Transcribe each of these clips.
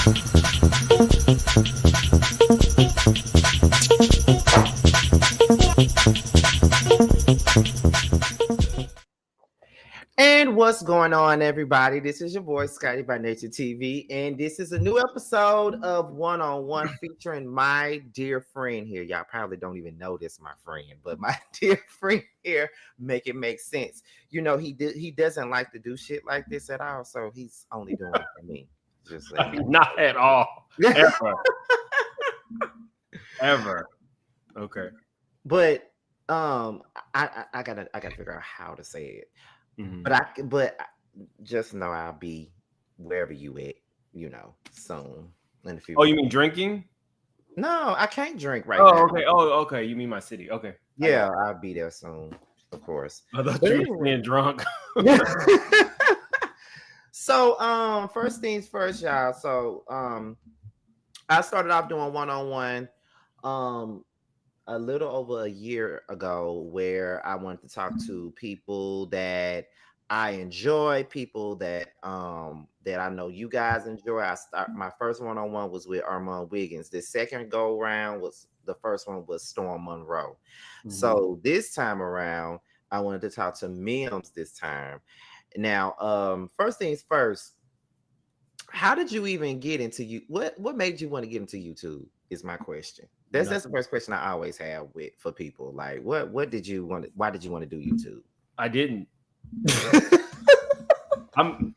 And what's going on, everybody? This is your boy Scotty by Nature TV, and this is a new episode of One on One featuring my dear friend here. Y'all probably don't even know this, my friend, but my dear friend here make it make sense. You know, he doesn't like to do shit like this at all, so he's only doing it for me. Just like not at all, ever. Okay, but I gotta figure out how to say it. Mm-hmm. But just know I'll be wherever you at, you know, soon in the future. Oh, you mean drinking? No, I can't drink right now. Okay. Oh, okay. You mean my city? Okay. Yeah, I'll be there soon, of course. I thought you were being drunk. So, first things first, y'all. So, I started off doing one-on-one, a little over a year ago, where I wanted to talk to people that I enjoy, people that that I know you guys enjoy. My first one-on-one was with Armand Wiggins. The second go round was the first one was Storm Monroe. Mm-hmm. So this time around, I wanted to talk to Mims this time. Now, first things first, how did you even get into what made you want to get into YouTube is my question. That's the first question I always have for people. Like, what did you want? Why did you want to do YouTube? I didn't. Am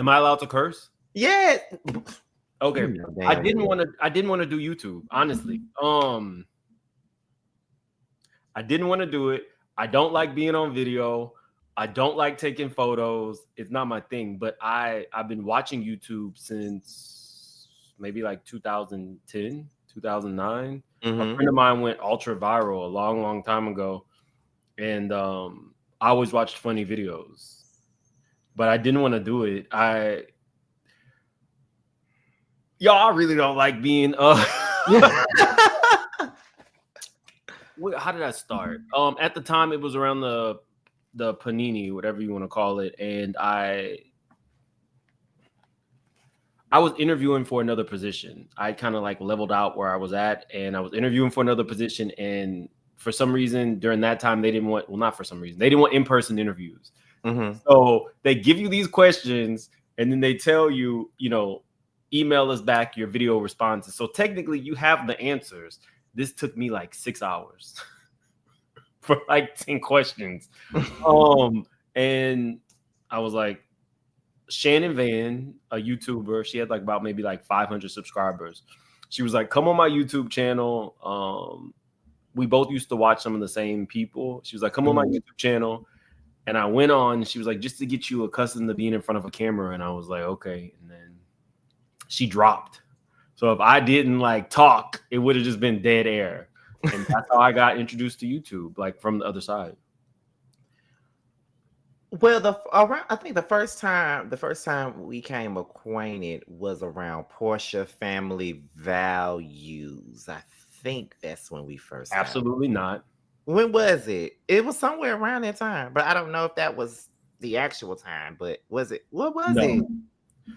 I allowed to curse? Yeah. Okay. I didn't want to do YouTube, honestly. I didn't want to do it. I don't like being on video. I don't like taking photos. It's not my thing. But I've been watching YouTube since maybe like 2010. 2009. Mm-hmm. A friend of mine went ultra viral a long time ago, and I always watched funny videos, but I didn't want to do it. I really don't like being how did I start? At the time it was around the Panini, whatever you want to call it, and I was interviewing for another position. I kind of like leveled out where I was at, and I was interviewing for another position. And for some reason during that time, they didn't want in-person interviews. Mm-hmm. So they give you these questions and then they tell you, email us back your video responses. So technically you have the answers. This took me like 6 hours for like 10 questions. And I was like, Shannon Van, a YouTuber, she had like about maybe like 500 subscribers. She was like, come on my YouTube channel. We both used to watch some of the same people. She was like, come on my YouTube channel. And I went on, she was like, just to get you accustomed to being in front of a camera. And I was like, okay. And then she dropped. So if I didn't like talk, it would have just been dead air. And that's how I got introduced to YouTube, like from the other side. Well, I think the first time we came acquainted was around Portia Family Values. I think that's when we first. Absolutely not. When was it? It was somewhere around that time, but I don't know if that was the actual time. But was it? What was it?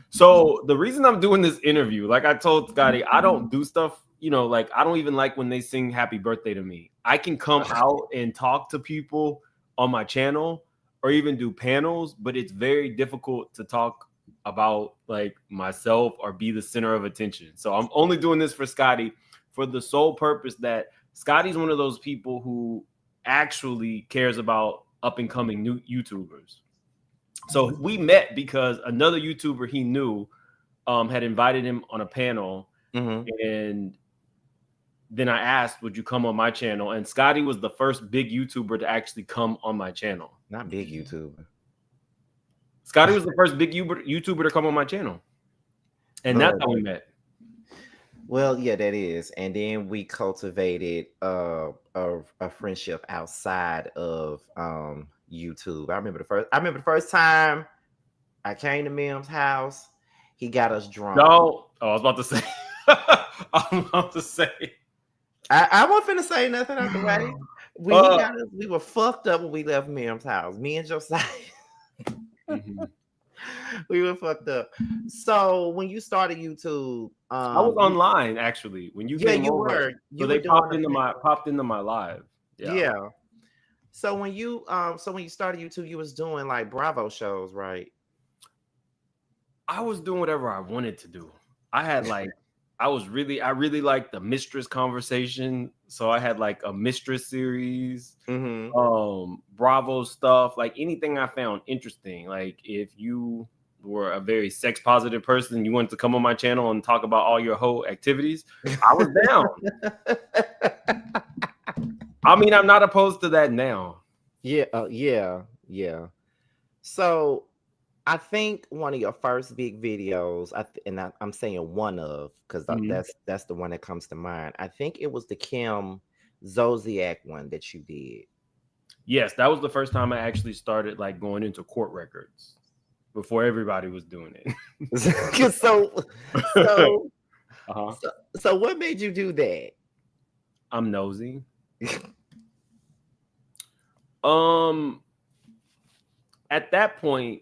So the reason I'm doing this interview, like I told Scotty, I don't do stuff. Like I don't even like when they sing "Happy Birthday" to me. I can come out and talk to people on my channel, or even do panels, but it's very difficult to talk about like myself or be the center of attention. So I'm only doing this for Scotty for the sole purpose that Scotty's one of those people who actually cares about up and coming new YouTubers. So we met because another YouTuber he knew had invited him on a panel. Mm-hmm. And then I asked, would you come on my channel? And Scotty was the first big YouTuber to actually come on my channel. Not big YouTuber. Scotty was the first big YouTuber to come on my channel. And that's how we met. Well, yeah, that is. And then we cultivated a friendship outside of YouTube. I remember the first time I came to Mims' house, he got us drunk. No, I was about to say. I wasn't finna say nothing after that. We were fucked up when we left Mims' house. Me and Josiah. Mm-hmm. We were fucked up. So when you started YouTube, I was online actually when you yeah, came you over. were So you were they doing the pen- popped into my live. Yeah. yeah. So when you started YouTube, you was doing like Bravo shows, right? I was doing whatever I wanted to do. I had like I really liked the mistress conversation. So I had like a mistress series, Mm-hmm. Bravo stuff, like anything I found interesting. Like if you were a very sex positive person, you wanted to come on my channel and talk about all your whole activities, I was down. I mean, I'm not opposed to that now. Yeah, yeah. So I think one of your first big videos, I'm saying one of, because Mhm. that's the one that comes to mind. I think it was the Kim Zodiac one that you did. Yes, that was the first time I actually started like going into court records before everybody was doing so, it. so, Uh-huh. so, what made you do that? I'm nosy. Um, at that point,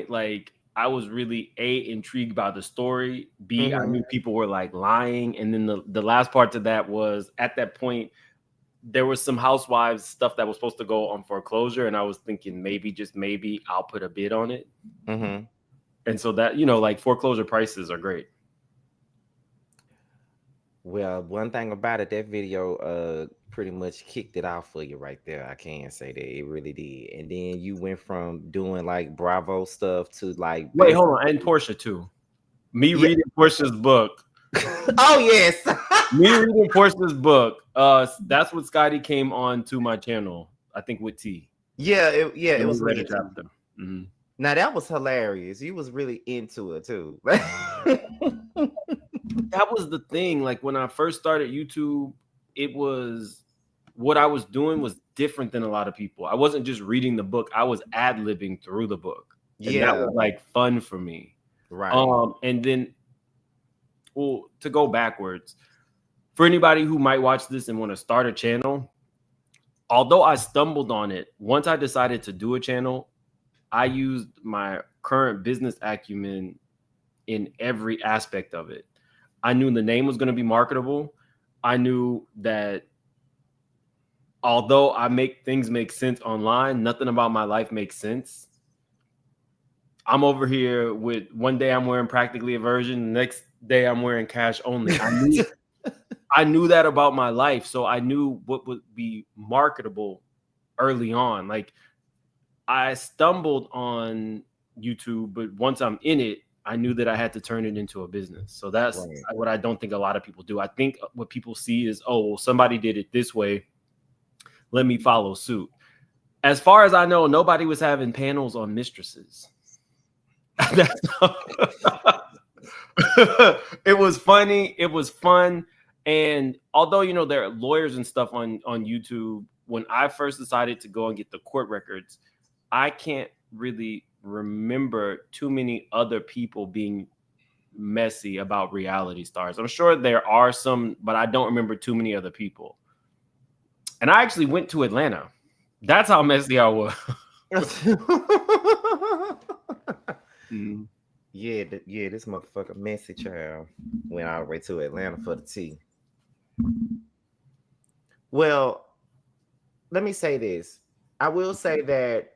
like I was really intrigued by the story. B, I Hmm. knew people were like lying, and then the last part to that was at that point there was some housewives stuff that was supposed to go on foreclosure, and I was thinking maybe just maybe I'll put a bid on it, Hmm. and so that like foreclosure prices are great. Well, one thing about it, that video pretty much kicked it off for you right there. I can say that it really did. And then you went from doing like Bravo stuff to like Wait, business. hold on, and Portia too. Me Yeah. reading Portia's book. Oh yes. Me reading Portia's book. That's what Scotty came on to my channel. I think with T. Yeah, it And we was read me a and T. chapter. Mhm. Now that was hilarious. You was really into it too. That was the thing. Like when I first started YouTube, it was what I was doing was different than a lot of people. I wasn't just reading the book; I was ad libbing through the book, and that Yeah, was like fun for me. right. And then, well, to go backwards, for anybody who might watch this and want to start a channel, although I stumbled on it, once I decided to do a channel, I used my current business acumen in every aspect of it. I knew the name was going to be marketable. I knew that although I make things make sense online, nothing about my life makes sense. I'm over here with one day I'm wearing practically a version, the next day I'm wearing cash only. I knew that about my life, so I knew what would be marketable early on. Like I stumbled on YouTube, but once I'm in it, I knew that I had to turn it into a business. So that's Right. what I don't think a lot of people do. I think what people see is, oh, well, somebody did it this way. Let me follow suit. As far as I know, nobody was having panels on mistresses. It was funny. It was fun. And although, there are lawyers and stuff on YouTube, when I first decided to go and get the court records, I can't really remember too many other people being messy about reality stars. I'm sure there are some, but I don't remember too many other people. And I actually went to Atlanta. That's how messy I was. Mhm. Yeah, this motherfucker messy child went all the way to Atlanta for the tea. Well, let me say this. I will say that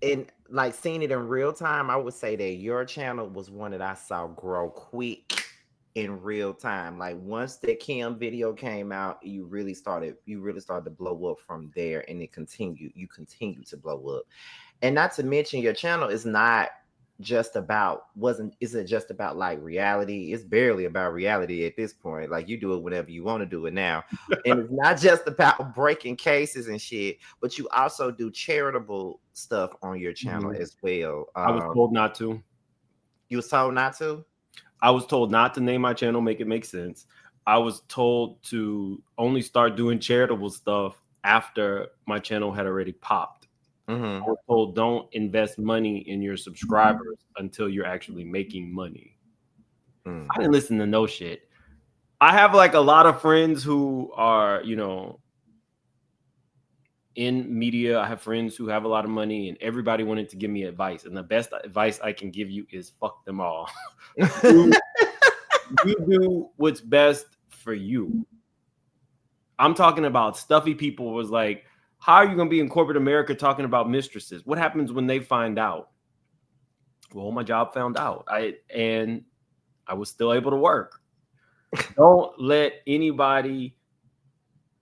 in like seeing it in real time, I would say that your channel was one that I saw grow quick in real time. Like once that Kim video came out, you really started to blow up from there, and you continue to blow up. And not to mention your channel is not just about wasn't isn't just about like reality. It's barely about reality at this point. Like you do it whenever you want to do it now. And it's not just about breaking cases and shit, but you also do charitable stuff on your channel Mhm. as well. I was told not to. You was told not to? I was told not to name my channel, make it make sense. I was told to only start doing charitable stuff after my channel had already popped. Mm-hmm. I was told don't invest money in your subscribers until you're actually making money. Mm. I didn't listen to no shit. I have like a lot of friends who are, in media. I have friends who have a lot of money, and everybody wanted to give me advice. And the best advice I can give you is fuck them all. you, you do what's best for you. I'm talking about stuffy people was like, how are you going to be in corporate America talking about mistresses? What happens when they find out? Well, my job found out. And I was still able to work. Don't let anybody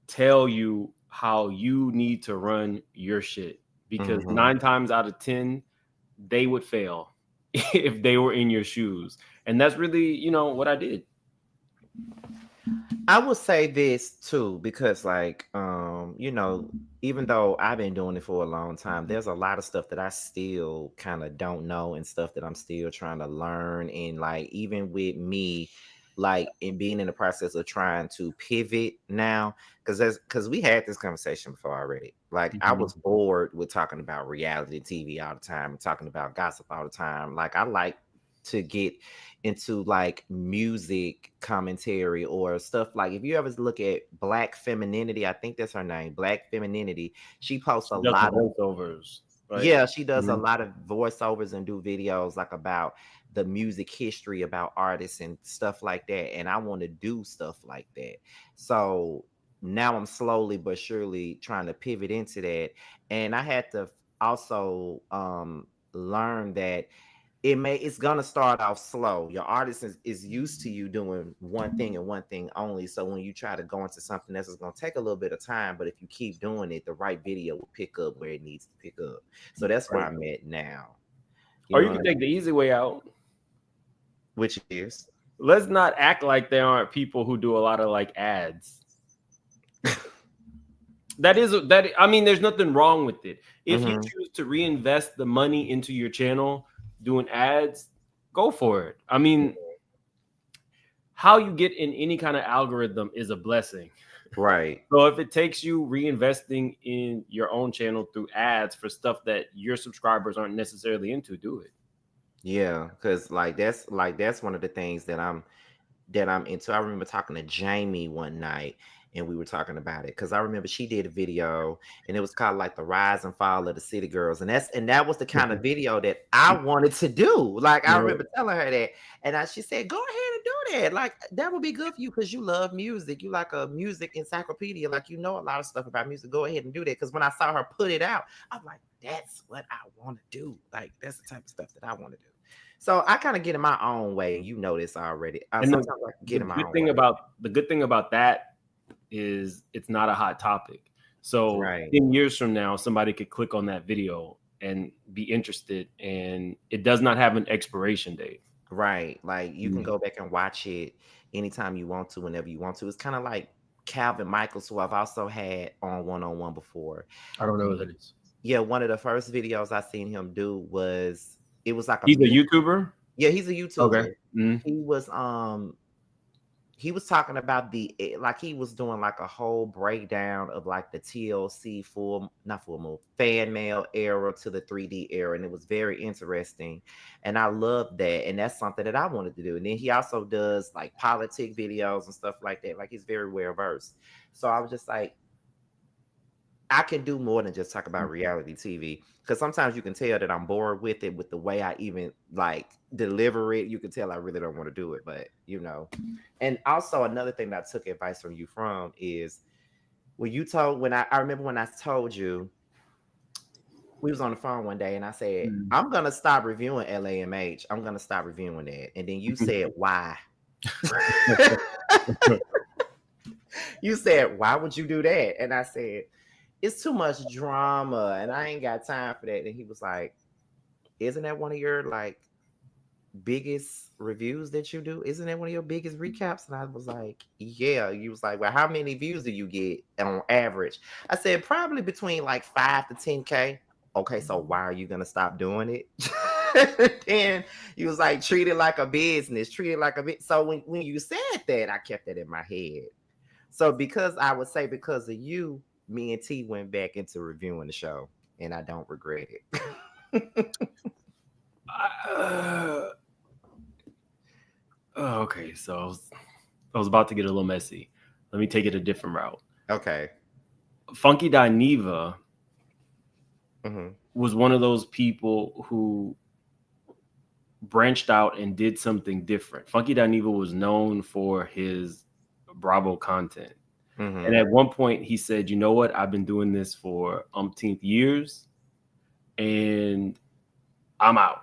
tell you how you need to run your shit, because 9 times out of 10 they would fail if they were in your shoes. And that's really, what I did. I will say this too, because even though I've been doing it for a long time, there's a lot of stuff that I still kind of don't know and stuff that I'm still trying to learn. And like, even with me, like in being in the process of trying to pivot now, because we had this conversation before already. Like, I was bored with talking about reality TV all the time and talking about gossip all the time. Like, I like to get into like music commentary or stuff. Like, if you ever look at Black Femininity, I think that's her name, Black Femininity, she posts a She does the lot of voiceovers, right? yeah, she does a lot of voiceovers and do videos like about the music history, about artists and stuff like that. And I want to do stuff like that. So now I'm slowly but surely trying to pivot into that. And I had to also learn that it's gonna start off slow. Your artist is used to you doing one thing and one thing only. So when you try to go into something else, it's gonna take a little bit of time. But if you keep doing it, the right video will pick up where it needs to pick up. So that's where Right. I'm at now. You Or know you what can I take mean? the easy way out. Which is Let's not act like there aren't people who do a lot of like ads. I mean, there's nothing wrong with it. If you choose to reinvest the money into your channel doing ads, go for it. I mean, how you get in any kind of algorithm is a blessing. right. So if it takes you reinvesting in your own channel through ads for stuff that your subscribers aren't necessarily into, do it. Yeah, because that's one of the things that I'm into. I remember talking to Jamie one night and we were talking about it because I remember she did a video and it was called like the rise and fall of the city girls. And that was the kind of video that I wanted to do. Like, I remember telling her that. And she said, go ahead and do that. Like, that would be good for you because you love music. You like a music encyclopedia. Like, you know a lot of stuff about music. Go ahead and do that. Because when I saw her put it out, I'm like, that's what I want to do. Like, that's the type of stuff that I want to do. So I kind of get in my own way. You know this already. And Sometimes I get in my own way. the good thing about that is it's not a hot topic. So Right. 10 years from now, somebody could click on that video and be interested, and it does not have an expiration date. Right. Like, you can go back and watch it anytime you want to, whenever you want to. It's kind of like Calvin Michaels, who I've also had on one-on-one before. I don't know what that is. Yeah, one of the first videos I seen him do was it was like a He's a music. YouTuber? Yeah, he's a Okay. YouTuber. He was talking about like he was doing like a whole breakdown of like the TLC not full moon, fan mail era to the 3D era, and it was very interesting. And I love that, and that's something that I wanted to do. And then he also does like politic videos and stuff like that. Like, he's very well versed. So I was just like, I can do more than just talk about reality TV, because sometimes you can tell that I'm bored with it, with the way I even like deliver it. You can tell I really don't want to do it, but And also another thing that I took advice from you from is I remember when I told you we was on the phone one day and I said, I'm gonna stop reviewing LAMH. I'm gonna stop reviewing that. And then you said, why? You said, why would you do that? And I said, it's too much drama and I ain't got time for that. And he was like, isn't that one of your like biggest reviews that you do? Isn't that one of your biggest recaps? And I was like, yeah. You was like, well, how many views do you get on average? I said, probably between like 5 to 10K. Okay, so why are you gonna stop doing it? Then he was like, treat it like a business, treat it like a bit. So when you said that, I kept that in my head. So because of you, me and T went back into reviewing the show, and I don't regret it. Okay, so I was about to get a little messy. Let me take it a different route. Okay. Funky Dineva Mm-hmm. was one of those people who branched out and did something different. Funky Dineva was known for his Bravo content. And Mm-hmm. at one point he said, you know what? I've been doing this for umpteenth years and I'm out.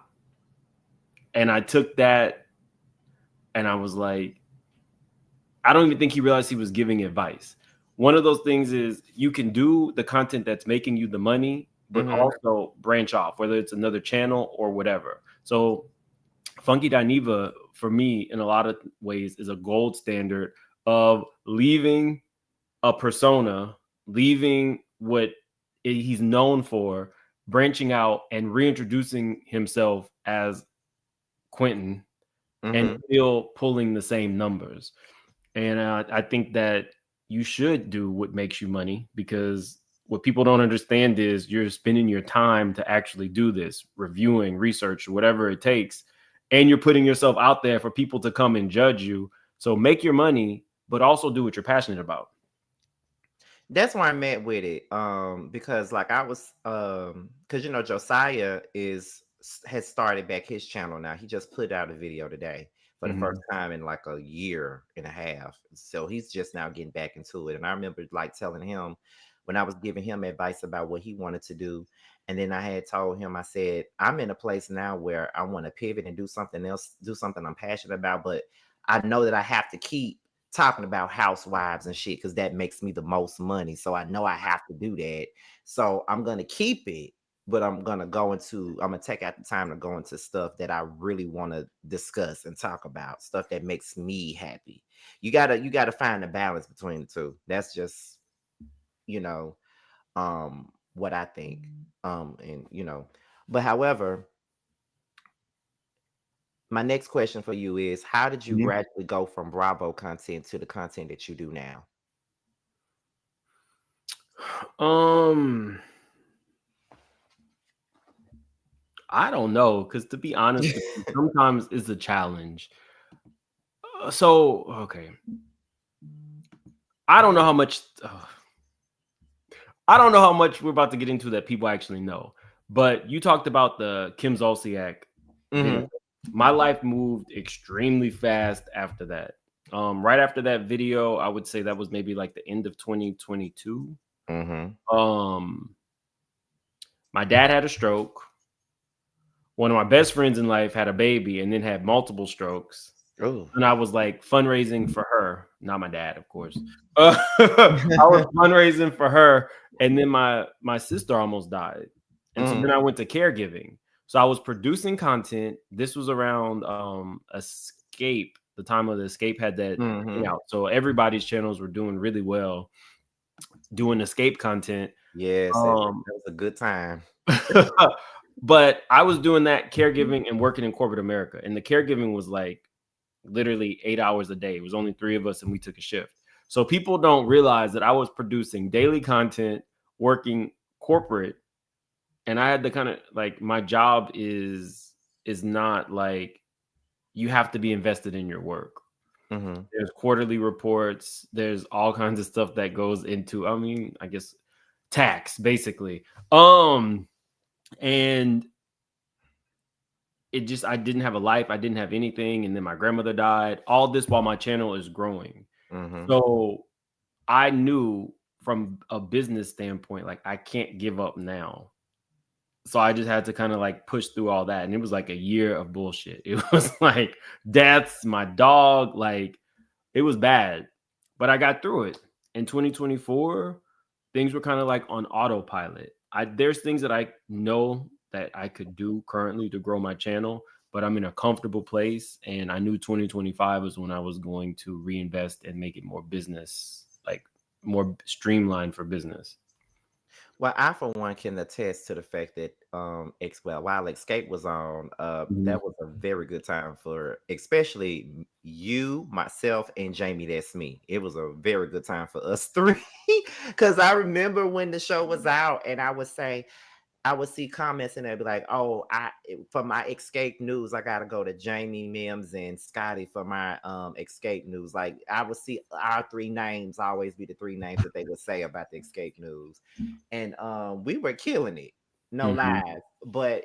And I took that and I was like, I don't even think he realized he was giving advice. One of those things is you can do the content that's making you the money, but Mm-hmm. also branch off, whether it's another channel or whatever. So Funky Dineva, for me, in a lot of ways, is a gold standard of leaving a persona, leaving what he's known for, branching out and reintroducing himself as Quentin and Mm-hmm. still pulling the same numbers. And I think that you should do what makes you money, because what people don't understand is you're spending your time to actually do this, reviewing, research, whatever it takes. And you're putting yourself out there for people to come and judge you. So make your money, but also do what you're passionate about. That's why I'm at with it. Because like I was, because Josiah has started back his channel now. He just put out a video today for the first Mhm. time in like a year and a half. So he's just now getting back into it. And I remember like telling him when I was giving him advice about what he wanted to do. And then I had told him, I said, I'm in a place now where I want to pivot and do something else, do something I'm passionate about, but I know that I have to keep talking about housewives and shit because that makes me the most money. So I know I have to do that. So I'm gonna keep it, but I'm gonna take out the time to go into stuff that I really want to discuss and talk about, stuff that makes me happy. You gotta find a balance between the two. That's just, you know, what I think. And but however, my next question for you is how did you Mhm. gradually go from Bravo content to the content that you do now? Um, I don't know, because to be honest with you, sometimes it's a challenge. Okay, I don't know how much. I don't know how much we're about to get into that people actually know. But you talked about the Kim Zolciak video. Mm-hmm. My life moved extremely fast after that. Right after that video, I would say that was maybe like the end of 2022. Mm-hmm. Um, my dad had a stroke. One of my best friends in life had a baby and then had multiple strokes. Oh. And I was like fundraising for her, not my dad, of course. I was fundraising for her, and then my sister almost died, and so Mm-hmm. then I went to caregiving. So I was producing content. This was around Escape. The time of the Escape had that thing Mm-hmm. out, so everybody's channels were doing really well doing Escape content. Yes, Um, that was a good time. but I was doing that caregiving and working in corporate America, and the caregiving was like literally 8 hours a day. It was only three of us, and we took a shift. So people don't realize that I was producing daily content, working corporate, and I had to kind of like my job is not like you have to be invested in your work. Mm-hmm. There's quarterly reports. There's all kinds of stuff that goes into. I mean, I guess tax basically. And it just I didn't have a life. I didn't have anything, and then my grandmother died. All this while my channel is growing. Mm-hmm. So I knew from a business standpoint, like I can't give up now. So I just had to kind of like push through all that. And it was like a year of bullshit. It was like deaths, my dog, like it was bad. But I got through it. In 2024, things were kind of like on autopilot. There's things that I know that I could do currently to grow my channel, but I'm in a comfortable place. And I knew 2025 was when I was going to reinvest and make it more business, like more streamlined for business. Well, I for one can attest to the fact that while Escape was on, Mhm. that was a very good time for especially you, myself, and Jamie. That's me. It was a very good time for us three. Because I remember when the show was out, and I would say, I would see comments and they'd be like, "Oh, for my escape news, I gotta go to Jamie, Mims, and Scotty for my escape news." Like I would see our three names always be the three names that they would say about the escape news, and we were killing it, no Mhm. lies. But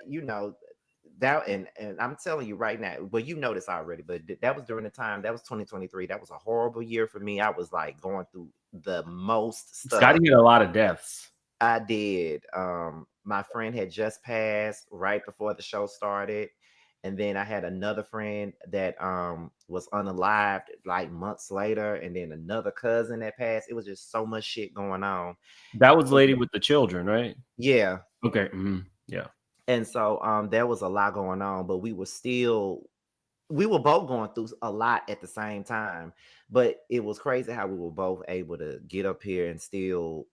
that, and I'm telling you right now, well, you know this already, but that was during the time, that was 2023. That was a horrible year for me. I was like going through the most stuff. Scotty had a lot of deaths. I did. My friend had just passed right before the show started. And then I had another friend that was unalived like months later, and then another cousin that passed. It was just so much shit going on. That was the lady with the children, right? Yeah. Okay. Yeah. And so there was a lot going on, but we were both going through a lot at the same time. But it was crazy how we were both able to get up here and still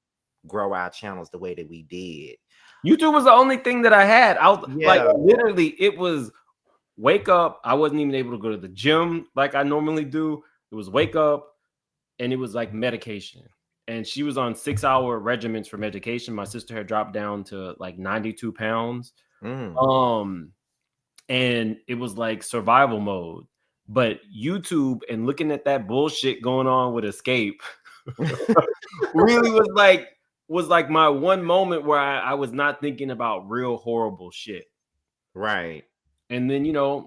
grow our channels the way that we did. YouTube was the only thing that I had. I was like, Yeah. literally, it was wake up. I wasn't even able to go to the gym like I normally do. It was wake up, and it was like medication. And she was on 6-hour regimens for medication. My sister had dropped down to like 92 pounds. Mm. And it was like survival mode. But YouTube and looking at that bullshit going on with Escape really was like my one moment where I was not thinking about real horrible shit. Right. And then,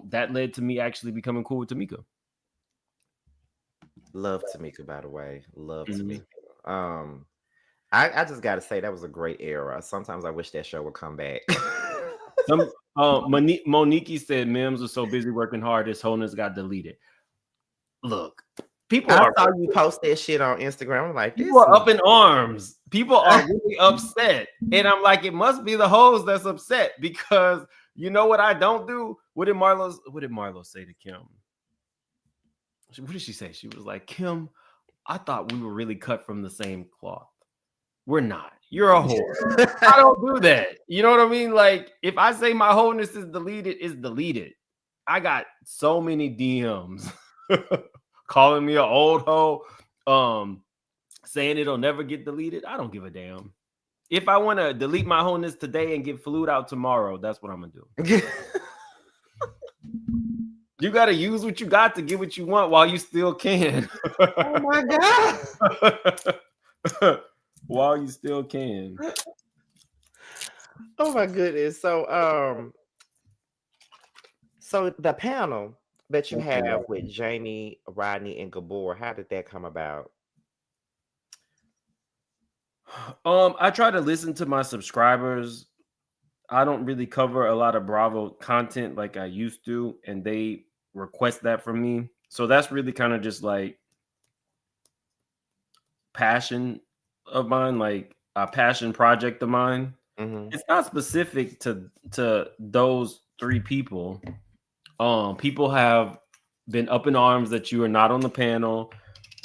that led to me actually becoming cool with Tamika. Love Tamika, by the way. Love Mhm. Tamika. I just gotta say that was a great era. Sometimes I wish that show would come back. Some Monique said Mims was so busy working hard, his wholeness got deleted. Look, people I are saw you post that shit on Instagram. I'm like, people this are is up in arms. People are really upset. And I'm like, it must be the hoes that's upset, because you know what I don't do? What did Marlo say to Kim? What did she say? She was like, Kim, I thought we were really cut from the same cloth. We're not. You're a whore. I don't do that. You know what I mean? Like, if I say my wholeness is deleted, it's deleted. I got so many DMs calling me an old hoe, saying it'll never get deleted. I don't give a damn. If I want to delete my wholeness today and get flued out tomorrow, that's what I'm gonna do. You got to use what you got to get what you want while you still can. Oh my God. While you still can. Oh my goodness. So the panel that you have with Jamie, Rodney, and Gabor, how did that come about? I try to listen to my subscribers. I don't really cover a lot of Bravo content like I used to, and they request that from me. So that's really kind of just like passion of mine, like a passion project of mine. Mm-hmm. It's not specific to those three people. People have been up in arms that you are not on the panel.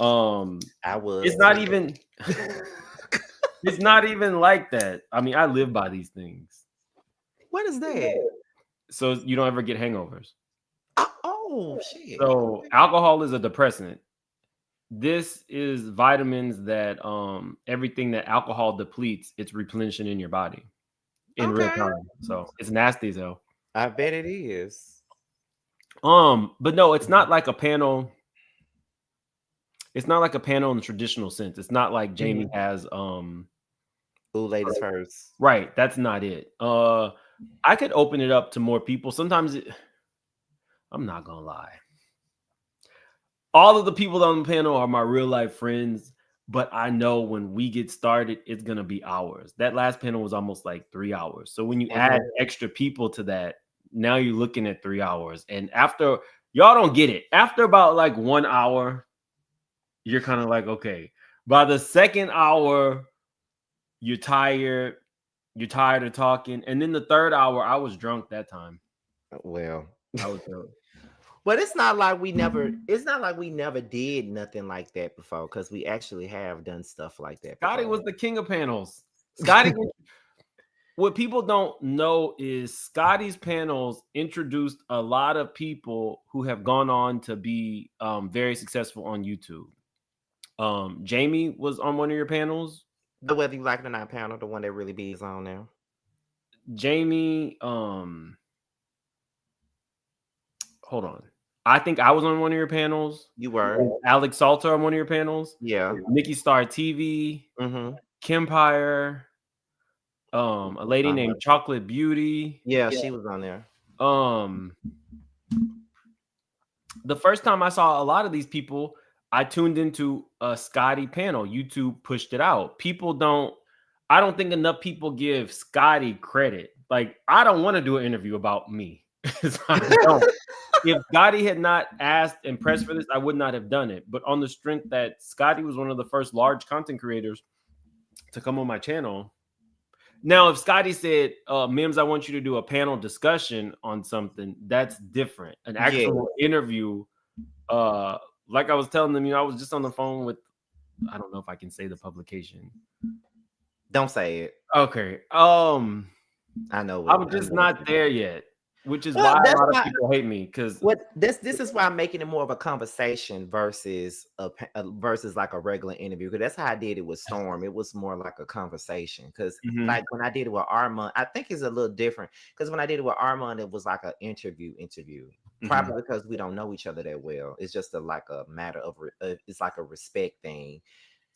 I was. It's not even it's not even like that. I mean, I live by these things. What is that? So you don't ever get hangovers. Oh shit. So alcohol is a depressant. This is vitamins that everything that alcohol depletes, it's replenishing in your body in real Okay. time. So it's nasty as hell. I bet it is. But no, it's not like a panel. It's not like a panel in the traditional sense. It's not like Jamie has Ooh, ladies first. right. That's not it. I could open it up to more people. Sometimes I'm not gonna lie. All of the people on the panel are my real life friends, but I know when we get started, it's gonna be hours. That last panel was almost like 3 hours. So when you add extra people to that, now you're looking at 3 hours. And after y'all don't get it, after about like 1 hour, you're kind of like, okay. By the second hour, you're tired of talking. And then the third hour, I was drunk that time. Well, I was drunk. but it's not like we never did nothing like that before, because we actually have done stuff like that Scotty before. was the king of panels. Scotty, what people don't know is Scotty's panels introduced a lot of people who have gone on to be very successful on YouTube. Jamie was on one of your panels. The Whether You Like It or Not panel, the one that really be is on now. Jamie, hold on. I think I was on one of your panels. You were. Alex Salter on one of your panels. Yeah. Nikki Star TV. Mm-hmm. Kimpire. A lady named Chocolate Beauty. Yeah, she was on there. Um, the first time I saw a lot of these people, I tuned into a Scotty panel. YouTube pushed it out. I don't think enough people give Scotty credit. Like, I don't want to do an interview about me. I don't. If Scotty had not asked and pressed for this, I would not have done it. But on the strength that Scotty was one of the first large content creators to come on my channel. Now, if Scotty said, Mims, I want you to do a panel discussion on something, that's different. An actual interview. Like I was telling them, I was just on the phone with, I don't know if I can say the publication. Don't say it. Okay. I know. I'm just not there yet, which is why a lot of people hate me. Because this is why I'm making it more of a conversation versus versus like a regular interview. Because that's how I did it with Storm. It was more like a conversation. Because like when I did it with Armand, I think it's a little different. Because when I did it with Armand, it was like an interview. Probably because we don't know each other that well. It's just like a matter of it's like a respect thing.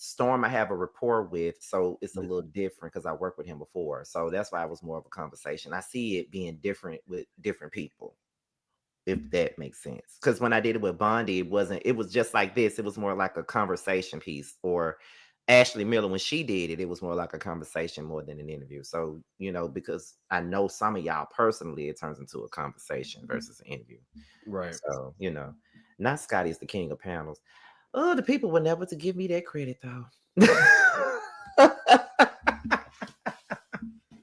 Storm I have a rapport with, so it's a little different because I worked with him before. So that's why it was more of a conversation. I see it being different with different people, if that makes sense. Because when I did it with Bondi, it was just like this. It was more like a conversation piece. Or Ashley Miller, when she did it, it was more like a conversation more than an interview. So, because I know some of y'all personally, it turns into a conversation versus an interview. Right. So, not Scotty's the king of panels. Oh, the people were never to give me that credit, though.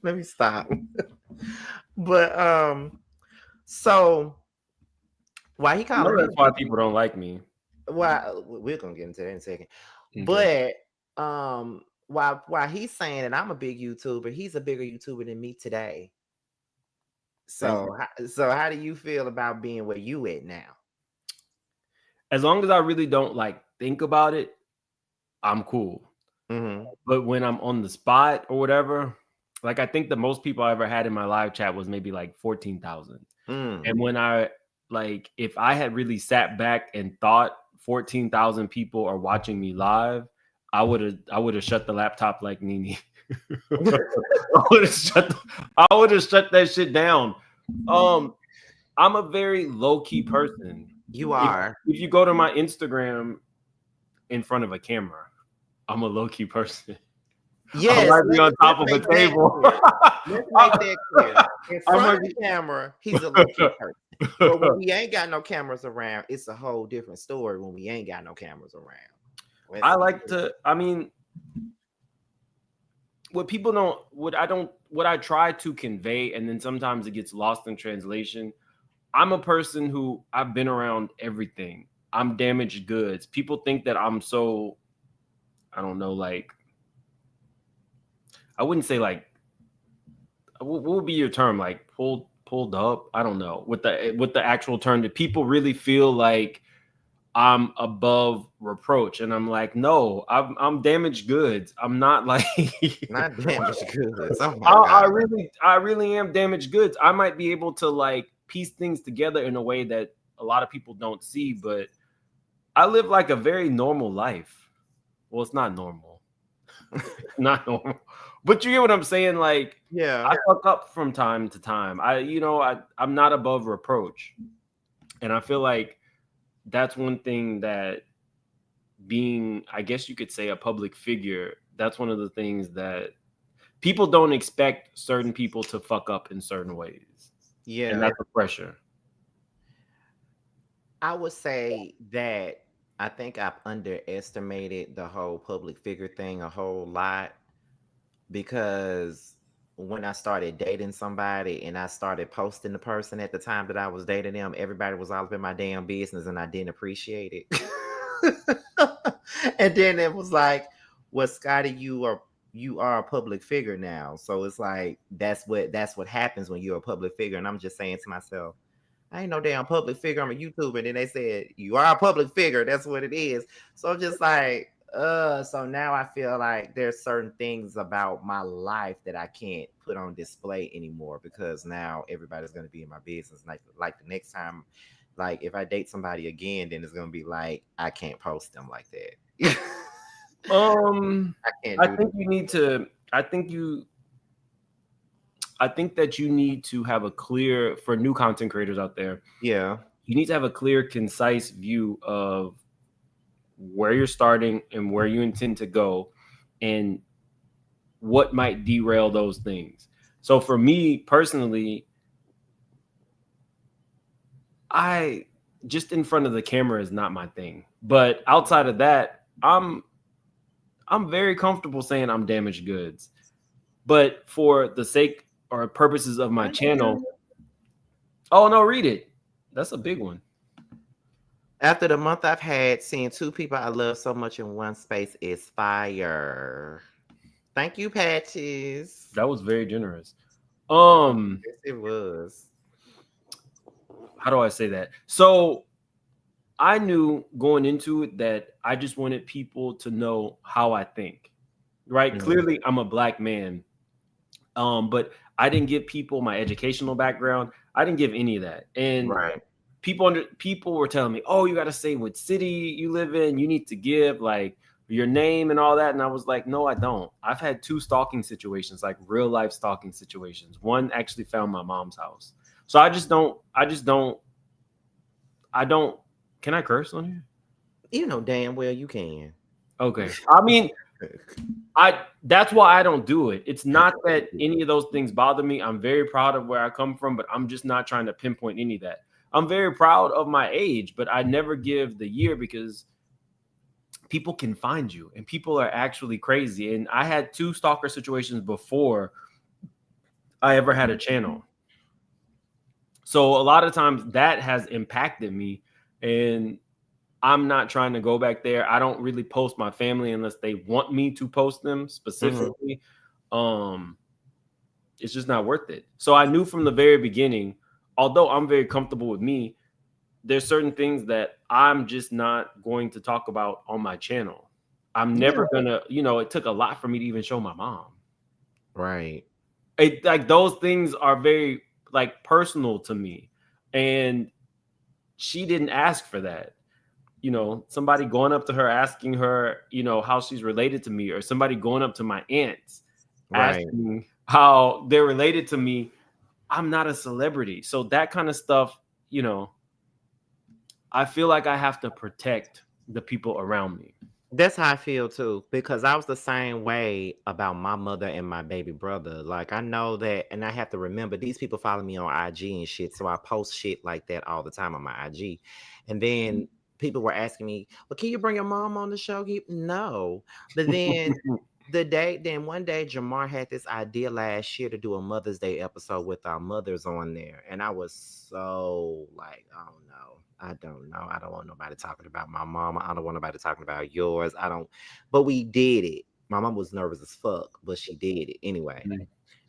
Let me stop. But so why he calling me? That's why people don't like me. Well, we're gonna get into that in a second. Okay. But why he's saying that I'm a big YouTuber, he's a bigger YouTuber than me today. So how do you feel about being where you at now? As long as I really don't think about it, I'm cool. But when I'm on the spot or whatever, I think the most people I ever had in my live chat was maybe 14,000. And when if I had really sat back and thought 14,000 people are watching me live, I would have shut the laptop like Nene. I would have shut that shit down. I'm a very low-key person. You are. If you go to my Instagram in front of a camera, I'm a low-key person. Yes, I might be on top of a table. Let's make that clear. In front of the camera, he's a low-key person. But when we ain't got no cameras around, it's a whole different story when we ain't got no cameras around. What I try to convey, and then sometimes it gets lost in translation. I'm a person who I've been around everything. I'm damaged goods. People think that I'm so, I don't know, I wouldn't say what would be your term? Pulled up? I don't know. With the actual term, that people really feel like I'm above reproach, and I'm like, no, I'm damaged goods. I'm not not damaged goods. Oh my God. I really am damaged goods. I might be able to piece things together in a way that a lot of people don't see, but I live a very normal life. Well, it's not normal. Not normal. But you get what I'm saying? Yeah, I fuck up from time to time. I'm not above reproach. And I feel like that's one thing that being, I guess you could say, a public figure, that's one of the things that people don't expect certain people to fuck up in certain ways. Yeah. And that's the pressure. I would say that I think I've underestimated the whole public figure thing a whole lot, because when I started dating somebody and I started posting the person at the time that I was dating them, everybody was all up in my damn business and I didn't appreciate it. And then it was like, well, Scotty, you are a public figure now. So it's like that's what happens when you're a public figure. And I'm just saying to myself, I ain't no damn public figure. I'm a YouTuber. And then they said, you are a public figure. That's what it is. So I'm just like, So now I feel like there's certain things about my life that I can't put on display anymore because now everybody's gonna be in my business. Like the next time, like if I date somebody again, then it's gonna be like I can't post them like that. Um, I can't I do think you need to. I think that you need to have a clear, for new content creators out there. yeah. You need to have a clear, concise view of where you're starting and where you intend to go, and what might derail those things. So for me personally, I just in front of the camera is not my thing. But outside of that, I'm very comfortable saying I'm damaged goods. But for the sake or purposes of my channel, oh no, read it. That's a big one. After the month I've had, seeing two people I love so much in one space is fire. Thank you, Patches. That was very generous. Yes, it was. How do I say that? So I knew going into it that I just wanted people to know how I think. Right? Mhm. Clearly, I'm a black man. But I didn't give people my educational background. I didn't give any of that. And Right. people were telling me, "Oh, you got to say what city you live in. You need to give like your name and all that." And I was like, "No, I don't. I've had two stalking situations, like real life stalking situations. One actually found my mom's house. So I just don't. I just don't. I don't. Can I curse on here? You know damn well you can. Okay. I mean, I that's why I don't do it. It's not that any of those things bother me. I'm very proud of where I come from, but I'm just not trying to pinpoint any of that. I'm very proud of my age, but I never give the year because people can find you and people are actually crazy. And I had two stalker situations before I ever had a channel. So a lot of times that has impacted me, and I'm not trying to go back there. I don't really post my family unless they want me to post them Mhm. specifically. Um, it's just not worth it. So I knew from the very beginning, although I'm very comfortable with me, there's certain things that I'm just not going to talk about on my channel. I'm Yeah. never gonna, it took a lot for me to even show my mom. Right. It like those things are very like personal to me. And she didn't ask for that. Somebody going up to her asking her, how she's related to me, or somebody going up to my aunts Right. asking how they're related to me. I'm not a celebrity. So that kind of stuff, I feel like I have to protect the people around me. That's how I feel too, because I was the same way about my mother and my baby brother. Like I know that, and I have to remember these people follow me on IG and shit, so I post shit like that all the time on my IG. And then people were asking me, "Well, can you bring your mom on the show?" No, but then one day Jamar had this idea last year to do a Mother's Day episode with our mothers on there, and I was so like, oh no, I don't know, I don't want nobody talking about my mama, I don't want nobody talking about yours, I don't. But we did it. My mom was nervous as fuck, but she did it anyway.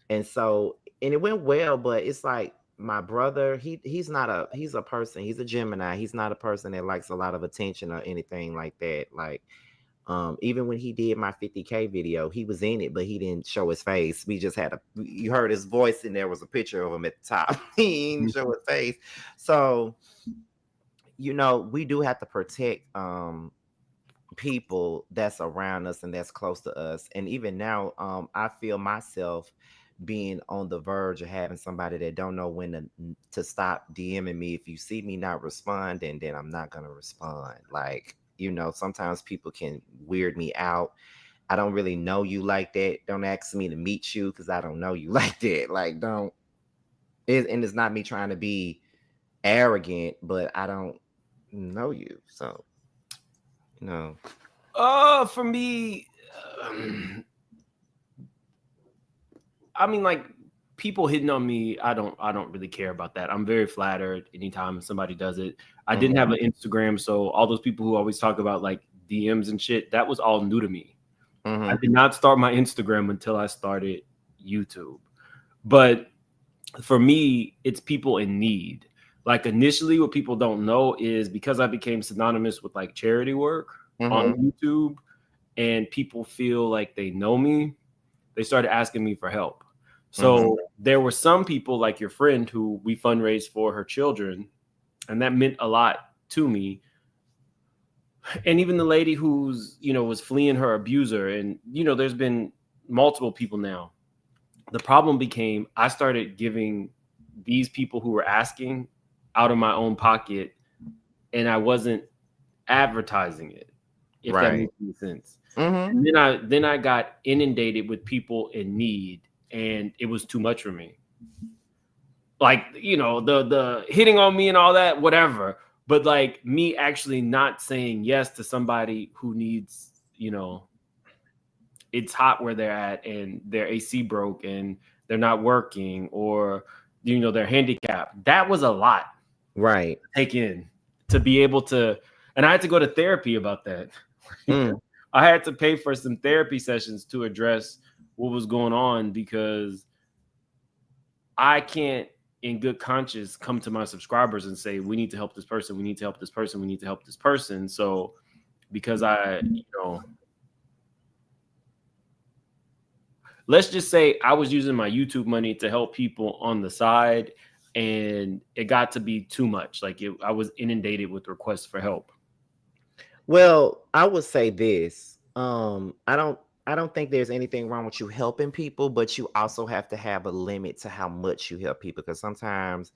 And so, and it went well, but it's like my brother, he's a person, he's a Gemini, he's not a person that likes a lot of attention or anything like that. Like even when he did my 50K video, he was in it, but he didn't show his face. We just had you heard his voice and there was a picture of him at the top. He didn't show his face. So, we do have to protect people that's around us and that's close to us. And even now, I feel myself being on the verge of having somebody that don't know when to stop DMing me. If you see me not responding, then I'm not gonna respond. Like, sometimes people can weird me out. I don't really know you like that. Don't ask me to meet you because I don't know you like that. Like, don't and it's not me trying to be arrogant, but I don't know you. So, no. For me, um, I mean, like people hitting on me, I don't really care about that. I'm very flattered anytime somebody does it. I didn't Mhm. have an Instagram, so all those people who always talk about like DMs and shit, that was all new to me. I Mhm. did not start my Instagram until I started YouTube. But for me, it's people in need. Like initially, what people don't know is because I became synonymous with like charity work on Mhm. YouTube, and people feel like they know me, they started asking me for help. Mm-hmm. So there were some people like your friend who we fundraised for her children, and that meant a lot to me. And even the lady who's, was fleeing her abuser, and there's been multiple people now. The problem became I started giving these people who were asking out of my own pocket, and I wasn't advertising it, if that Right. makes any sense. Mm-hmm. And then I got inundated with people in need, and it was too much for me. Like, the hitting on me and all that, whatever. But like me actually not saying yes to somebody who needs, it's hot where they're at and their AC broke and they're not working, or they're handicapped. That was a lot Right. to take in, to be able to, and I had to go to therapy about that. Mm. I had to pay for some therapy sessions to address what was going on, because I can't in good conscience come to my subscribers and say, we need to help this person, we need to help this person, we need to help this person. So because let's just say I was using my YouTube money to help people on the side, and it got to be too much. Like I was inundated with requests for help. Well, I would say this. I don't think there's anything wrong with you helping people, but you also have to have a limit to how much you help people. Because sometimes,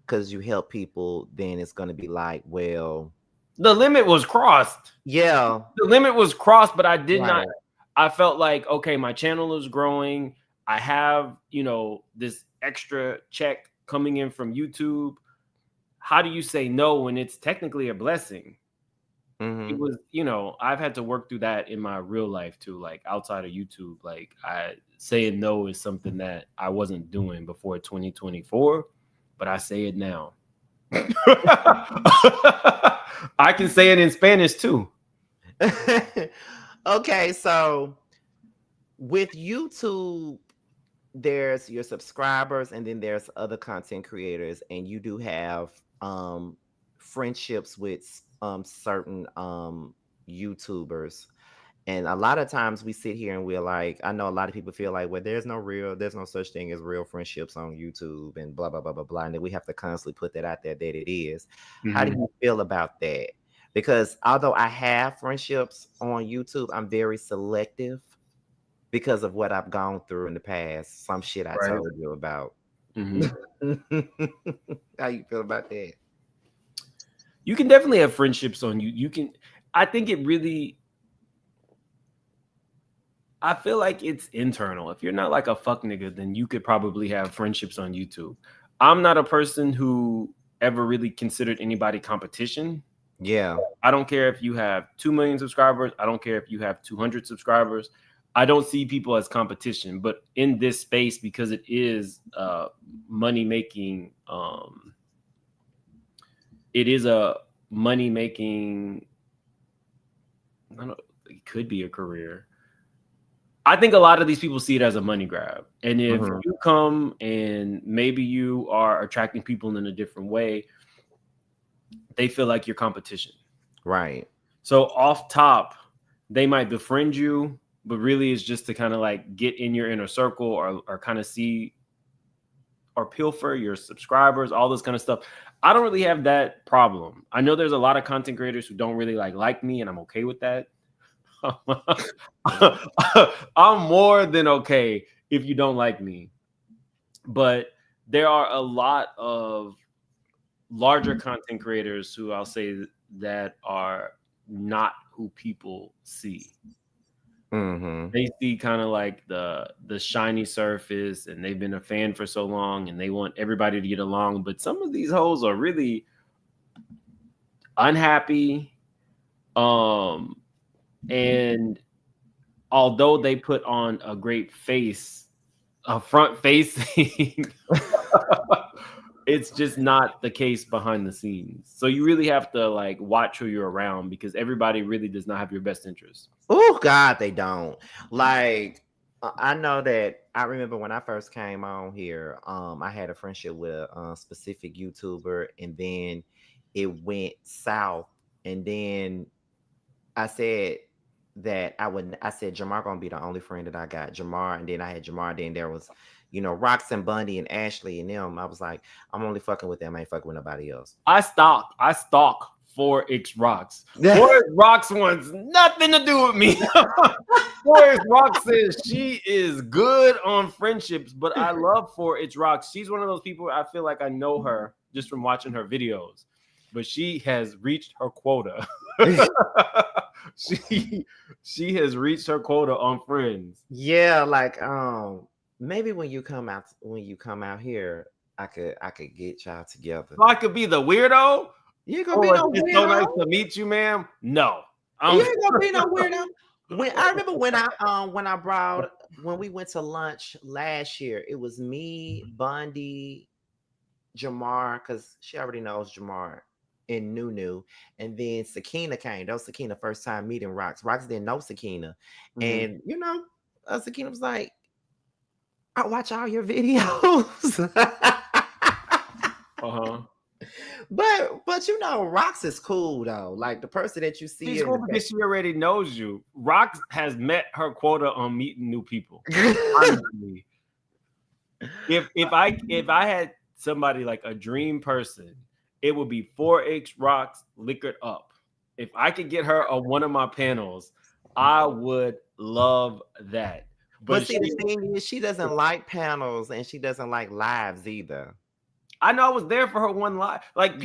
because you help people, then it's going to be like, well, The limit was crossed. yeah, The limit was crossed, but I did not. right, I felt like, okay, my channel is growing. I have, this extra check coming in from YouTube. How do you say no when it's technically a blessing? It mm-hmm. was, I've had to work through that in my real life too, like outside of YouTube. Like saying no is something that I wasn't doing before 2024, but I say it now. I can say it in Spanish too. Okay, so with YouTube, there's your subscribers, and then there's other content creators, and you do have friendships with certain YouTubers. And a lot of times we sit here and we're like, I know a lot of people feel like, well, there's no such thing as real friendships on YouTube and blah, blah, blah, blah, blah. And then we have to constantly put that out there that it is. How do Mm-hmm. you feel about that? Because although I have friendships on YouTube, I'm very selective because of what I've gone through in the past. Some shit I Right. told you about. Mm-hmm. How you feel about that? You can definitely have friendships on you. You can. I think it really. I feel like it's internal. If you're not like a fuck nigga, then you could probably have friendships on YouTube. I'm not a person who ever really considered anybody competition. Yeah. I don't care if you have 2 million subscribers. I don't care if you have 200 subscribers. I don't see people as competition. But in this space, because it is money making, it is a money making. I don't know, it could be a career. I think a lot of these people see it as a money grab. And if Mhm. you come and maybe you are attracting people in a different way, they feel like you're competition. Right. So off top, they might befriend you, but really it's just to kind of like get in your inner circle, or kind of see or pilfer your subscribers, all this kind of stuff. I don't really have that problem. I know there's a lot of content creators who don't really like me, and I'm okay with that. I'm more than okay if you don't like me. But there are a lot of larger content creators who I'll say that are not who people see. Mm-hmm. They see kind of like the shiny surface, and they've been a fan for so long, and they want everybody to get along. But some of these hoes are really unhappy. And although they put on a great face, a front facing, it's just not the case behind the scenes. So you really have to like watch who you're around, because everybody really does not have your best interest. Oh God, they don't. Like I know that I remember when I first came on here, I had a friendship with a specific YouTuber, and then it went south, and then I said that I said Jamar gonna be the only friend that I got. Jamar, and then I had Jamar, then there was, Rox and Bundy and Ashley and them. I was like, I'm only fucking with them. I ain't fucking with nobody else. I stalk 4X Rocks. 4X Rocks wants nothing to do with me. 4X Rocks says she is good on friendships, but I love 4X Rocks. She's one of those people, I feel like I know her just from watching her videos, but she has reached her quota. she has reached her quota on friends. Yeah, like maybe when you come out here, I could get y'all together. So I could be the weirdo. You ain't gonna be no It's weirdo. so nice to meet you, ma'am. No, You ain't gonna be no weirdo. I remember when we went to lunch last year, it was me, Bundy, Jamar, because she already knows Jamar, and Nunu, and then Sakina came. That was Sakina first time meeting Rox. Rox didn't know Sakina, and Sakina was like, "I watch all your videos." But Rox is cool though. Like the person that you see, she's cool because she already knows you. Rox has met her quota on meeting new people. Honestly, if I had somebody like a dream person, it would be 4H Rocks liquored up. If I could get her on one of my panels, I would love that. But see, the thing is, she doesn't like panels and she doesn't like lives either. I know I was there for her one live. Like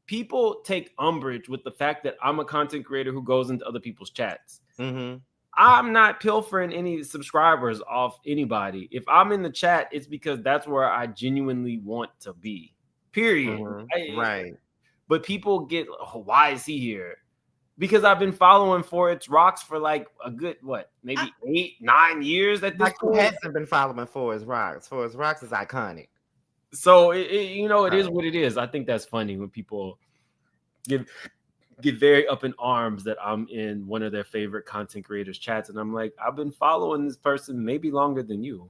people take umbrage with the fact that I'm a content creator who goes into other people's chats. Mm-hmm. I'm not pilfering any subscribers off anybody. If I'm in the chat, it's because that's where I genuinely want to be. Period. Mm-hmm. Right. But people get, why is he here? Because I've been following 4H Rocks for like a good, maybe 8-9 years at this point. Who hasn't been following 4H Rocks? 4H Rocks is iconic. So it is what it is. I think that's funny when people get very up in arms that I'm in one of their favorite content creators' chats, and I'm like, I've been following this person maybe longer than you.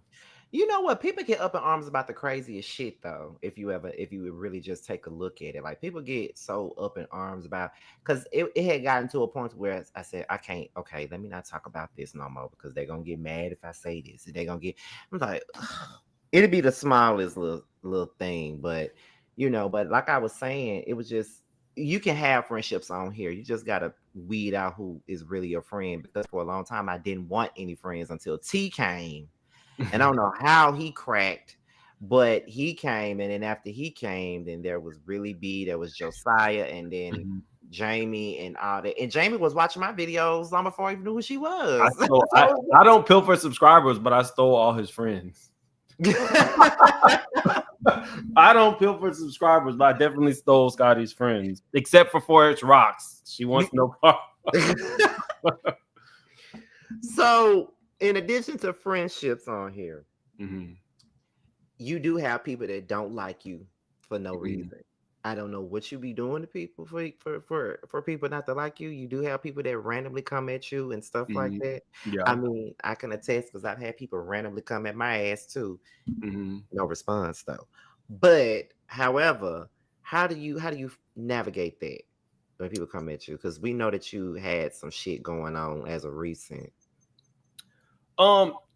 You know what? People get up in arms about the craziest shit though. If you would really just take a look at it, like people get so up in arms about, because it had gotten to a point where I said, I can't. Okay, let me not talk about this no more because they're gonna get mad if I say this. They're gonna get. I'm like, it'd be the smallest little thing, but but like I was saying, it was just, you can have friendships on here. You just gotta weed out who is really your friend, because for a long time I didn't want any friends until T came. And I don't know how he cracked, but he came, and then after he came, then there was really B, there was Josiah, and then Jamie and all that. And Jamie was watching my videos long before I even knew who she was. I don't pilfer subscribers, but I stole all his friends. I don't pilfer subscribers, but I definitely stole Scotty's friends, except for 4H Rocks. She wants no part. So, in addition to friendships on here, you do have people that don't like you for no reason. I don't know what you be doing to people for people not to like you. You do have people that randomly come at you and stuff like that. Yeah. I mean, I can attest because I've had people randomly come at my ass too. No response though. But however, how do you navigate that when people come at you? Because we know that you had some shit going on as of recent.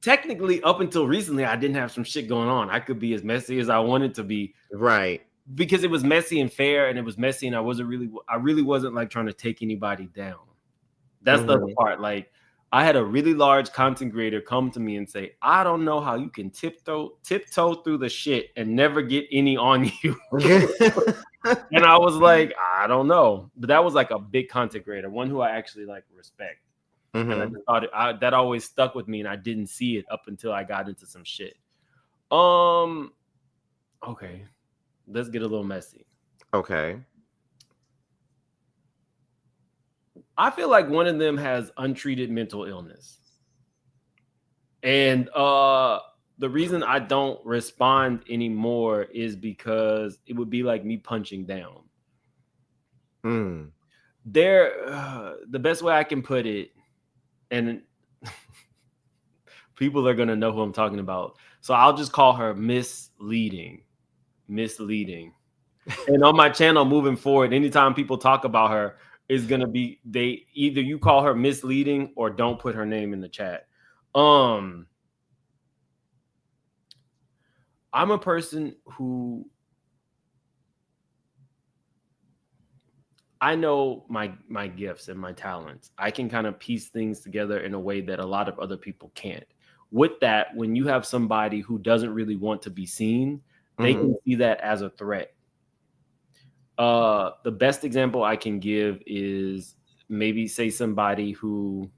Technically, up until recently, I didn't have some shit going on. I could be as messy as I wanted to be. Right. Because it was messy and fair, and it was messy, and I really wasn't like trying to take anybody down. That's the other part. Like, I had a really large content creator come to me and say, I don't know how you can tiptoe through the shit and never get any on you. And I was like, I don't know. But that was like a big content creator, one who I actually like respect. And I just thought that always stuck with me, and I didn't see it up until I got into some shit. Okay. Let's get a little messy. Okay. I feel like one of them has untreated mental illness. And the reason I don't respond anymore is because it would be like me punching down. The best way I can put it, and people are going to know who I'm talking about. So I'll just call her misleading. And on my channel moving forward, anytime people talk about her, is gonna be they either you call her misleading or don't put her name in the chat. I'm a person who I know my gifts and my talents. I can kind of piece things together in a way that a lot of other people can't. With that, when you have somebody who doesn't really want to be seen, they can see that as a threat. The best example I can give is maybe say somebody who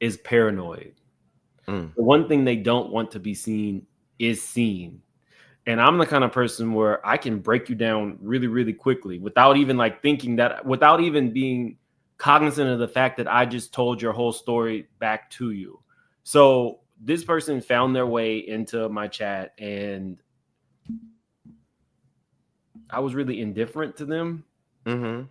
is paranoid. The one thing they don't want to be seen is seen. And I'm the kind of person where I can break you down really, really quickly without even like thinking that, without even being cognizant of the fact that I just told your whole story back to you. So this person found their way into my chat and I was really indifferent to them. And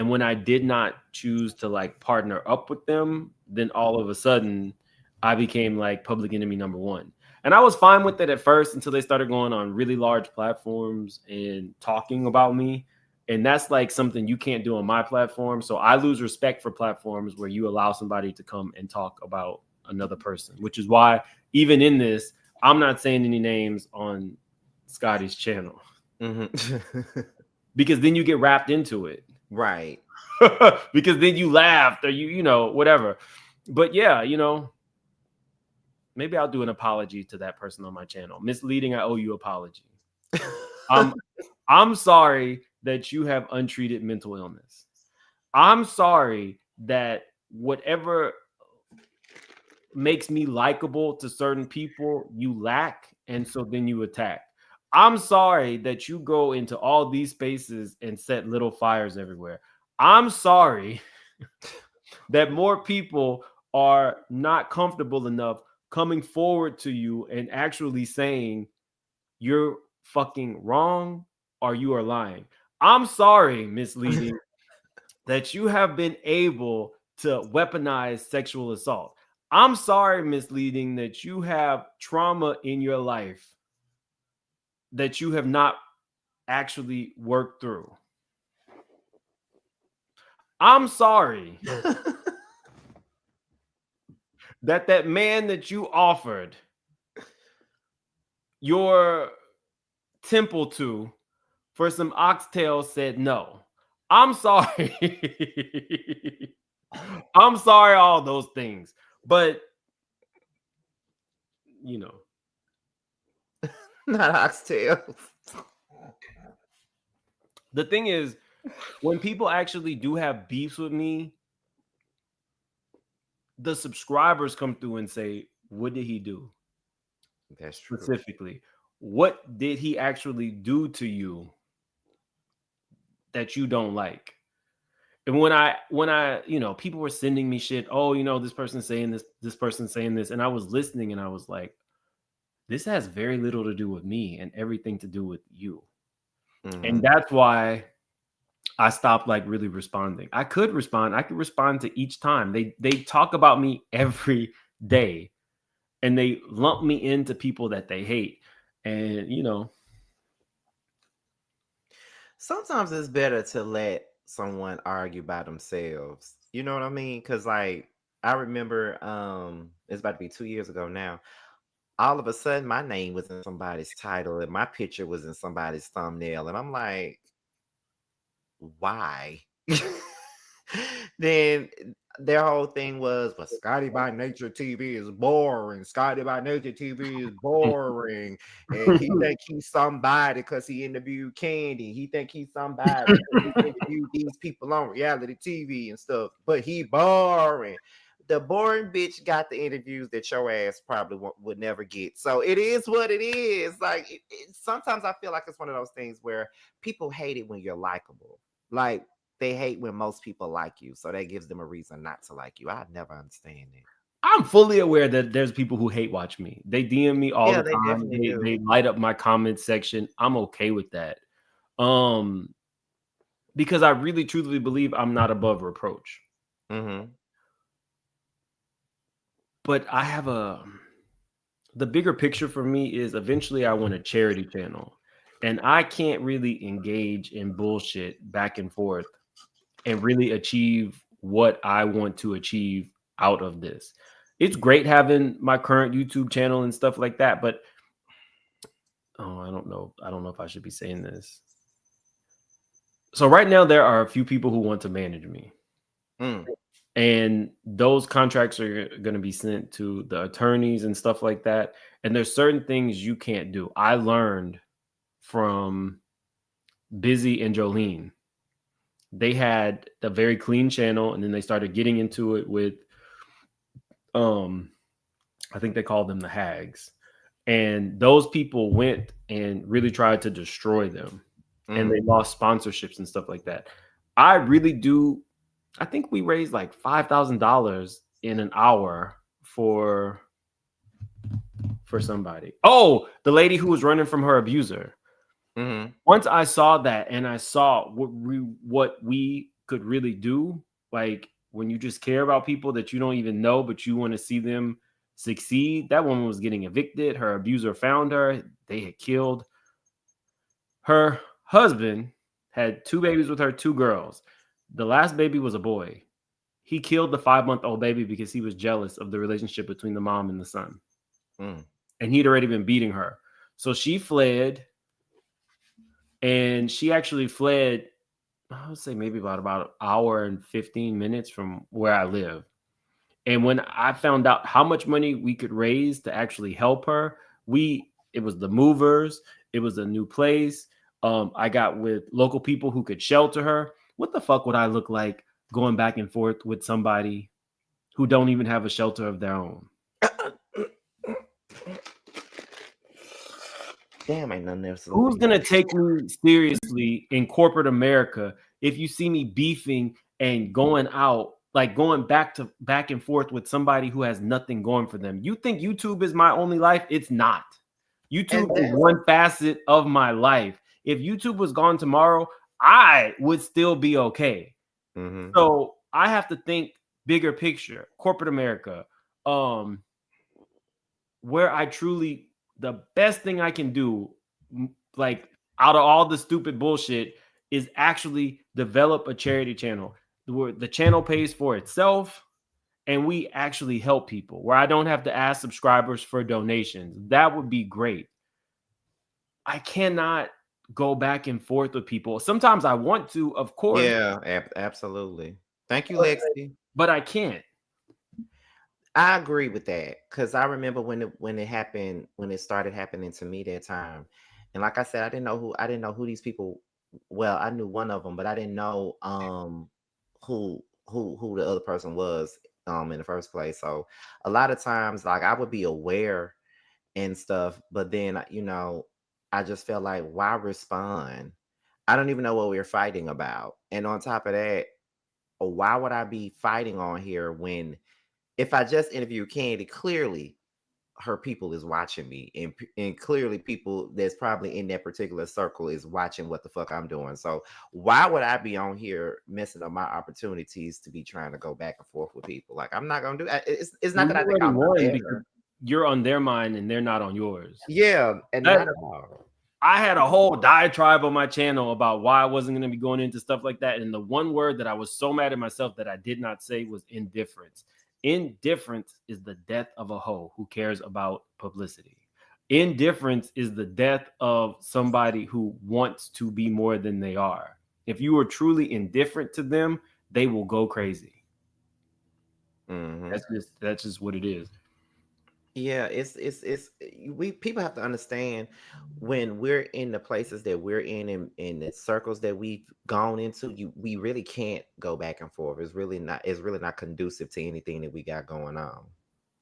when I did not choose to like partner up with them, then all of a sudden I became like public enemy number one. And I was fine with it at first until they started going on really large platforms and talking about me. And that's like something you can't do on my platform. So I lose respect for platforms where you allow somebody to come and talk about another person, which is why even in this, I'm not saying any names on Scotty's channel. Because then you get wrapped into it. Right. Because then you laughed or you know, whatever. But yeah, you know, maybe I'll do an apology to that person on my channel. Misleading, I owe you apology. I'm sorry that you have untreated mental illness. I'm sorry that whatever makes me likable to certain people, you lack, and so then you attack. I'm sorry that you go into all these spaces and set little fires everywhere. I'm sorry that more people are not comfortable enough coming forward to you and actually saying you're fucking wrong or you are lying. I'm sorry, misleading, that you have been able to weaponize sexual assault. I'm sorry, misleading, that you have trauma in your life that you have not actually worked through. I'm sorry that man that you offered your temple to for some oxtail said no. I'm sorry. I'm sorry, all those things. But, you know. Not oxtails. The thing is, when people actually do have beefs with me, the subscribers come through and say, what did he do? That's true. Specifically, what did he actually do to you that you don't like? And when I, you know, people were sending me shit, oh, you know, this person's saying this person's saying this, and I was listening and I was like, this has very little to do with me and everything to do with you. And that's why I stopped like really responding. I could respond. I could respond to each time. They talk about me every day and they lump me into people that they hate. And, you know, sometimes it's better to let someone argue by themselves. You know what I mean? Because like I remember it's about to be 2 years ago now. All of a sudden my name was in somebody's title and my picture was in somebody's thumbnail. And I'm like, why? Then their whole thing was, but Scotty by Nature TV is boring. Scotty by Nature TV is boring. And he think he's somebody because he interviewed Candy. He think he's somebody because he interviewed these people on reality TV and stuff. But he boring. The boring bitch got the interviews that your ass probably would never get. So it is what it is. Like sometimes I feel like it's one of those things where people hate it when you're likable. Like they hate when most people like you, so that gives them a reason not to like you. I never understand it. I'm fully aware that there's people who hate watch me. They DM me all Yeah, the they time. definitely do. They light up my comment section. I'm okay with that. Because I really truly believe I'm not above reproach. But I have the bigger picture for me is eventually I want a charity channel. And I can't really engage in bullshit back and forth and really achieve what I want to achieve out of this. It's great having my current YouTube channel and stuff like that, but I don't know. I don't know if I should be saying this. So right now there are a few people who want to manage me. And those contracts are going to be sent to the attorneys and stuff like that. And there's certain things you can't do. I learned from Busy and Jolene. They had a very clean channel, and then they started getting into it with I think they called them the Hags. And those people went and really tried to destroy them. And they lost sponsorships and stuff like that. I really do. I think we raised like $5,000 in an hour for somebody. Oh, the lady who was running from her abuser. Once I saw that and I saw what we could really do, like when you just care about people that you don't even know, but you want to see them succeed. That woman was getting evicted. Her abuser found her. They had killed her husband, had 2 babies with her, 2 girls. The last baby was a boy. He killed the 5-month-old baby because he was jealous of the relationship between the mom and the son. And he'd already been beating her. So she fled. And she actually fled, I would say maybe about an hour and 15 minutes from where I live. And when I found out how much money we could raise to actually help her, it was the movers, it was a new place. I got with local people who could shelter her. What the fuck would I look like going back and forth with somebody who don't even have a shelter of their own? Damn, ain't nothing else. Who's gonna take me seriously in corporate America if you see me beefing and going out, like going back and forth with somebody who has nothing going for them? You think YouTube is my only life? It's not. YouTube is one facet of my life. If YouTube was gone tomorrow, I would still be okay. So I have to think bigger picture, corporate America, where I truly, the best thing I can do, like out of all the stupid bullshit, is actually develop a charity channel where the channel pays for itself and we actually help people, where I don't have to ask subscribers for donations. That would be great. I cannot go back and forth with people. Sometimes I want to, of course. Yeah, absolutely. Thank you, Lexi. But I can't. I agree with that, because I remember when it happened, when it started happening to me that time, and like I said, I didn't know who these people. Well, I knew one of them, but I didn't know who the other person was in the first place. So a lot of times, like, I would be aware and stuff, but then I just felt like, why respond? I don't even know what we were fighting about, and on top of that, why would I be fighting on here when, if I just interview Candy, clearly her people is watching me, and clearly people that's probably in that particular circle is watching what the fuck I'm doing. So why would I be on here messing up my opportunities to be trying to go back and forth with people? Like, I'm not gonna do that. It's not that I think I'm better. You're on their mind and they're not on yours. Yeah, and not at all. I had a whole diatribe on my channel about why I wasn't going to be going into stuff like that. And the one word that I was so mad at myself that I did not say was indifference. Indifference is the death of a hoe who cares about publicity. Indifference is the death of somebody who wants to be more than they are. If you are truly indifferent to them, they will go crazy. That's just what it is. Yeah, we people have to understand, when we're in the places that we're in the circles that we've gone into, we really can't go back and forth. It's really not conducive to anything that we got going on.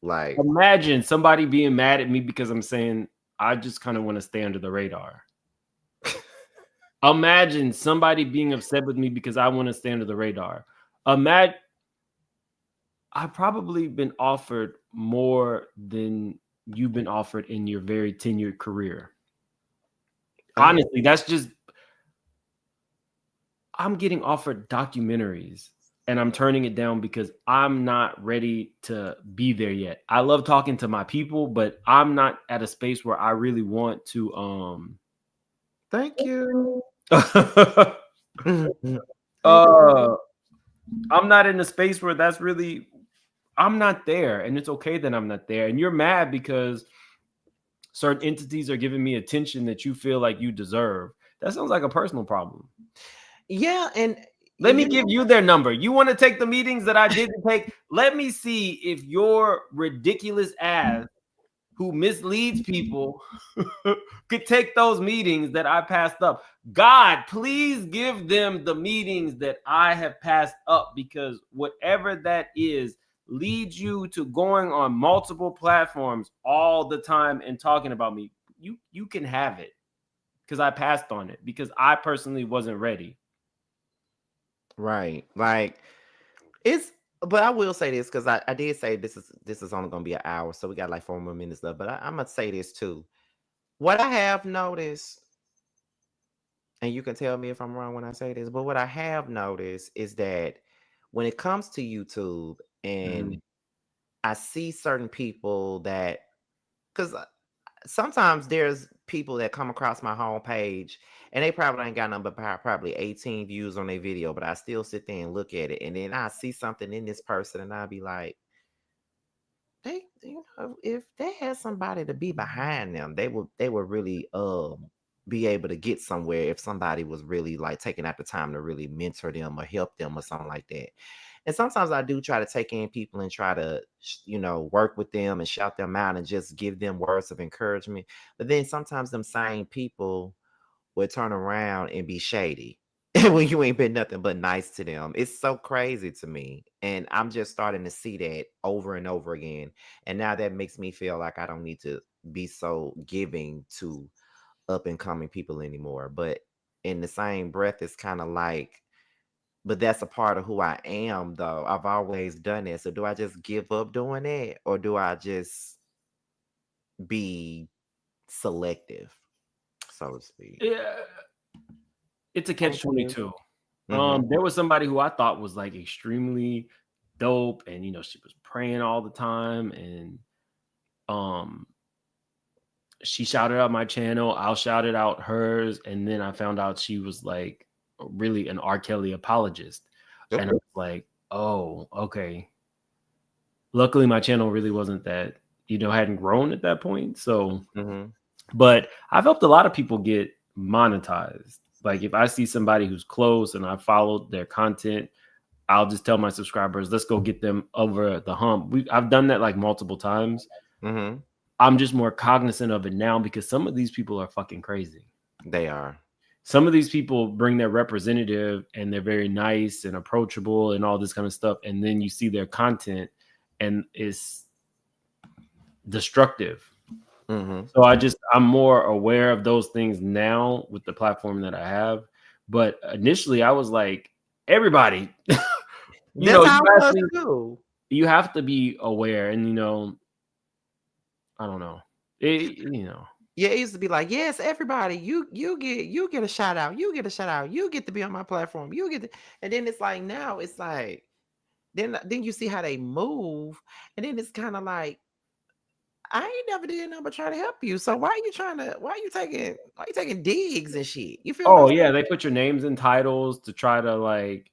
Like, imagine somebody being mad at me because I'm saying I just kind of want to stay under the radar. Imagine somebody being upset with me because I want to stay under the radar. I've probably been offered more than you've been offered in your very tenured career. Honestly, that's just, I'm getting offered documentaries and I'm turning it down because I'm not ready to be there yet. I love talking to my people, but I'm not at a space where I really want to Thank you. Thank uh you. I'm not in a space where that's really, I'm not there, and it's okay that I'm not there. And you're mad because certain entities are giving me attention that you feel like you deserve. That sounds like a personal problem. Yeah, and Let me you give know, you their number. You want to take the meetings that I didn't take? Let me see if your ridiculous ass who misleads people could take those meetings that I passed up. God, please give them the meetings that I have passed up, because whatever that is leads you to going on multiple platforms all the time and talking about me. You can have it, because I passed on it because I personally wasn't ready. right? Like it's. But I will say this because I did say this is only gonna be an hour, so we got like 4 more minutes left. But I'm gonna say this too. What I have noticed, and you can tell me if I'm wrong when I say this, but what I have noticed is that when it comes to YouTube and Mhm. I see certain people that, because sometimes there's people that come across my homepage and they probably ain't got nothing but probably 18 views on their video, but I still sit there and look at it. And then I see something in this person and I'll be like, if they had somebody to be behind them, they would really be able to get somewhere if somebody was really like taking out the time to really mentor them or help them or something like that. And sometimes I do try to take in people and try to work with them and shout them out and just give them words of encouragement. But then sometimes them same people will turn around and be shady when you ain't been nothing but nice to them. It's so crazy to me. And I'm just starting to see that over and over again. And now that makes me feel like I don't need to be so giving to up and coming people anymore. But in the same breath, it's kind of like, but that's a part of who I am, though. I've always done it. So do I just give up doing it or do I just be selective, so to speak? Yeah, it's a catch Thank you. 22. Hmm. There was somebody who I thought was like extremely dope, and she was praying all the time, and um she shouted out my channel, I'll shout it out hers, and then I found out she was like really an R. Kelly apologist. And I was like, oh, okay. Luckily my channel really wasn't that, hadn't grown at that point. So, Hmm. but I've helped a lot of people get monetized. Like if I see somebody who's close and I followed their content, I'll just tell my subscribers, let's go get them over the hump. I've done that like multiple times. Hmm. I'm just more cognizant of it now because some of these people are fucking crazy. They are. Some of these people bring their representative and they're very nice and approachable and all this kind of stuff. And then you see their content and it's destructive. Hmm. So I'm more aware of those things now with the platform that I have. But initially I was like, everybody, That's how I you ask was me, too. you have to be aware. And, I don't know. Yeah, it used to be like, yes, everybody, you get a shout out, you get a shout out, you get to be on my platform, you get to, and then it's like now it's like then you see how they move, and then it's kind of like I ain't never did nothing but try to help you. So why you taking digs and shit? You feel what I'm Oh yeah, they put your names in titles to try to like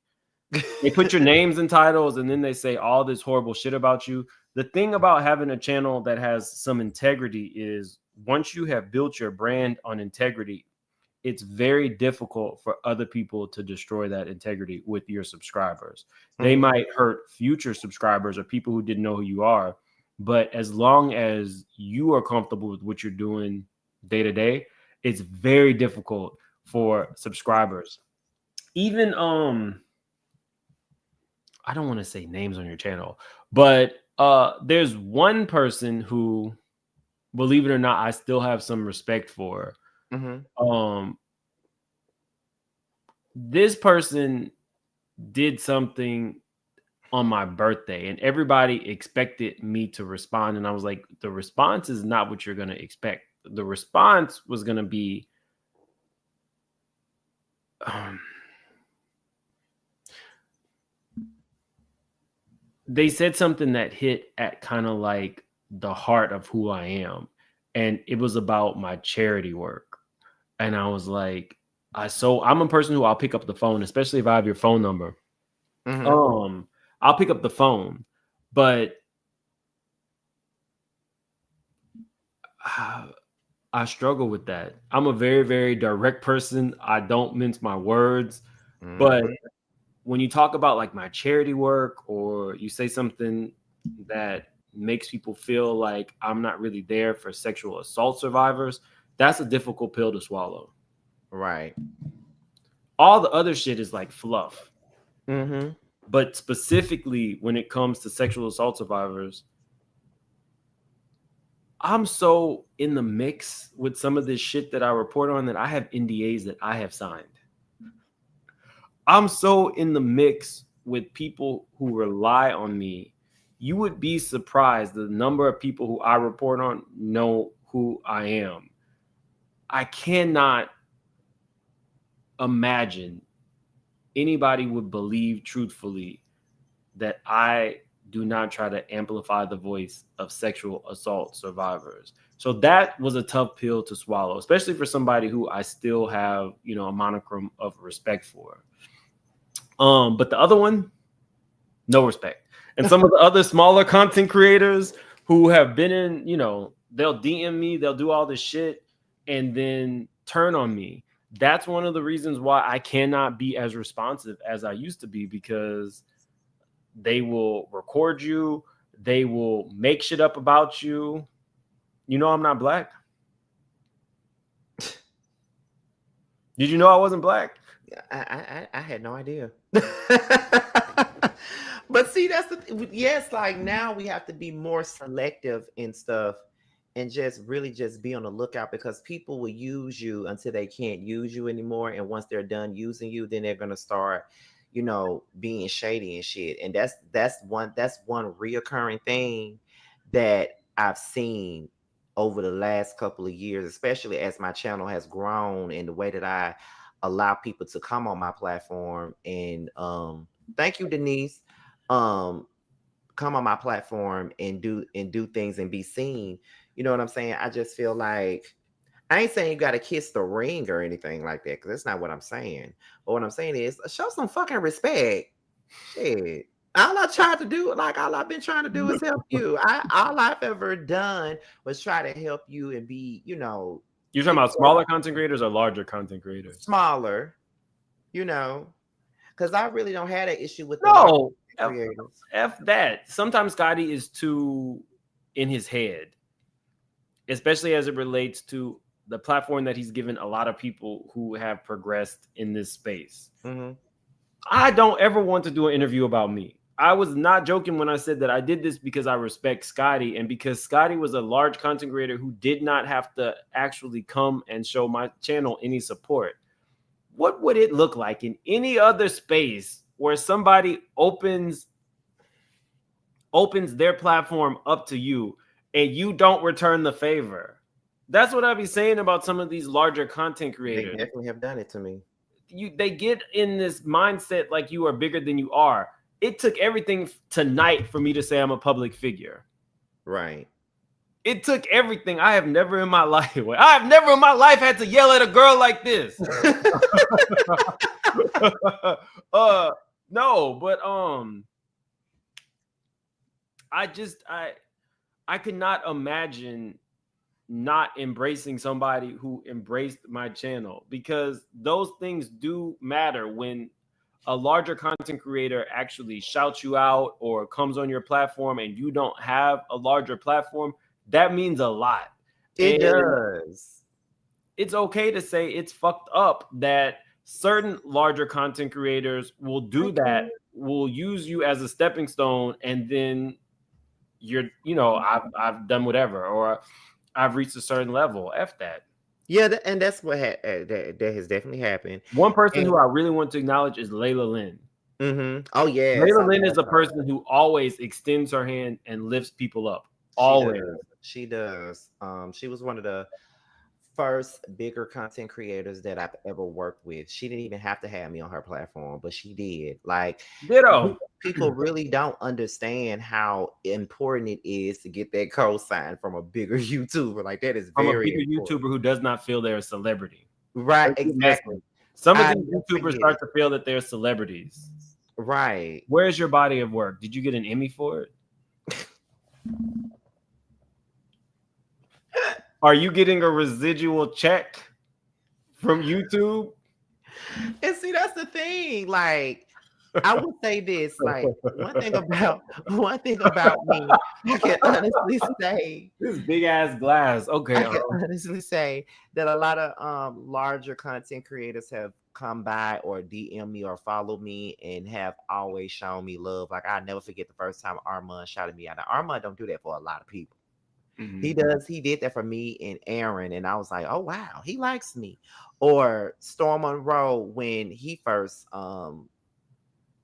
they put your saying? names in titles and then they say all this horrible shit about you. The thing about having a channel that has some integrity is once you have built your brand on integrity, it's very difficult for other people to destroy that integrity with your subscribers. They Hmm. might hurt future subscribers or people who didn't know who you are, but as long as you are comfortable with what you're doing day to day, it's very difficult for subscribers. Even I don't want to say names on your channel, but there's one person who, believe it or not, I still have some respect for. Hmm. Um this person did something on my birthday and everybody expected me to respond, and I was like, the response is not what you're going to expect. The response was going to be um, they said something that hit at kind of like the heart of who I am, and it was about my charity work. And I was like, I'm a person who I'll pick up the phone, especially if I have your phone number. Mm-hmm. I'll pick up the phone, but I struggle with that. I'm a very, very direct person. I don't mince my words. But Mm-hmm. when you talk about like my charity work or you say something that makes people feel like I'm not really there for sexual assault survivors, that's a difficult pill to swallow. Right. All the other shit is like fluff. Mm-hmm. But specifically when it comes to sexual assault survivors, I'm so in the mix with some of this shit that I report on that I have NDAs that I have signed. I'm so in the mix with people who rely on me. You would be surprised the number of people who I report on know who I am. I cannot imagine anybody would believe truthfully that I do not try to amplify the voice of sexual assault survivors. So that was a tough pill to swallow, especially for somebody who I still have, a monochrome of respect for. But the other one, no respect. And some of the other smaller content creators who have been in, they'll DM me, they'll do all this shit and then turn on me. That's one of the reasons why I cannot be as responsive as I used to be, because they will record you, they will make shit up about you. You know I'm not black. Did you know I wasn't black? I had no idea. But see, that's yes, like now we have to be more selective in stuff and just really just be on the lookout, because people will use you until they can't use you anymore. And once they're done using you, then they're gonna start, being shady and shit. And that's one reoccurring thing that I've seen over the last couple of years, especially as my channel has grown and the way that I allow people to come on my platform. And thank you, Denise. um Come on my platform and do things and be seen. You know what I'm saying? I just feel like, I ain't saying you got to kiss the ring or anything like that, because that's not what I'm saying. But what I'm saying is, show some fucking respect. Shit. All I tried to do, like all I've been trying to do, is help you. All I've ever done was try to help you and be, You're talking give about you smaller content creators or larger content creators? smaller, you know, because I really don't have that issue with the large No, creators. F that. Sometimes Scotty is too in his head, especially as it relates to the platform that he's given a lot of people who have progressed in this space. Mm-hmm. I don't ever want to do an interview about me. I was not joking when I said that I did this because I respect Scotty, and because Scotty was a large content creator who did not have to actually come and show my channel any support. What would it look like in any other space where somebody opens their platform up to you and you don't return the favor? That's what I be saying about some of these larger content They creators. definitely have done it to me. They get in this mindset like you are bigger than you are. It took everything tonight for me to say I'm a public figure. Right. It took everything. I have never in my life had to yell at a girl like this. No, but I could not imagine not embracing somebody who embraced my channel, because those things do matter. When a larger content creator actually shouts you out or comes on your platform and you don't have a larger platform, that means a lot. It And does. it's okay to say it's fucked up that certain larger content creators will do that, will use you as a stepping stone, and then I've done whatever, or I've reached a certain level. F that. Yeah, and that's what that has definitely happened. One person And who I really want to acknowledge is Layla Lynn. oh yes, I Layla Lynn is love a her. person who always extends her hand and lifts people up. She does. Always. She does. She was one of the first bigger content creators that I've ever worked with. She didn't even have to have me on her platform, but she did. Like, Ditto. people really don't understand how important it is to get that co-sign from a bigger YouTuber. Like, that is From a very bigger important. YouTuber who does not feel they're a celebrity. Right, Let's get exactly. messy. Some of I these never YouTubers forget start it. to feel that they're celebrities. Right. Where's your body of work? Did you get an Emmy for it? Are you getting a residual check from YouTube? And see, that's the thing. Like, I would say this, like one thing about me, I can honestly say, This big ass glass. I Okay. can honestly say that a lot of larger content creators have come by or DM me or follow me and have always shown me love. Like I never forget the first time Armand shouted me out. Now Armand don't do that for a lot of people. He Mhm. does. He did that for me and Aaron, and I was like, "Oh wow, he likes me." Or Storm Monroe when he first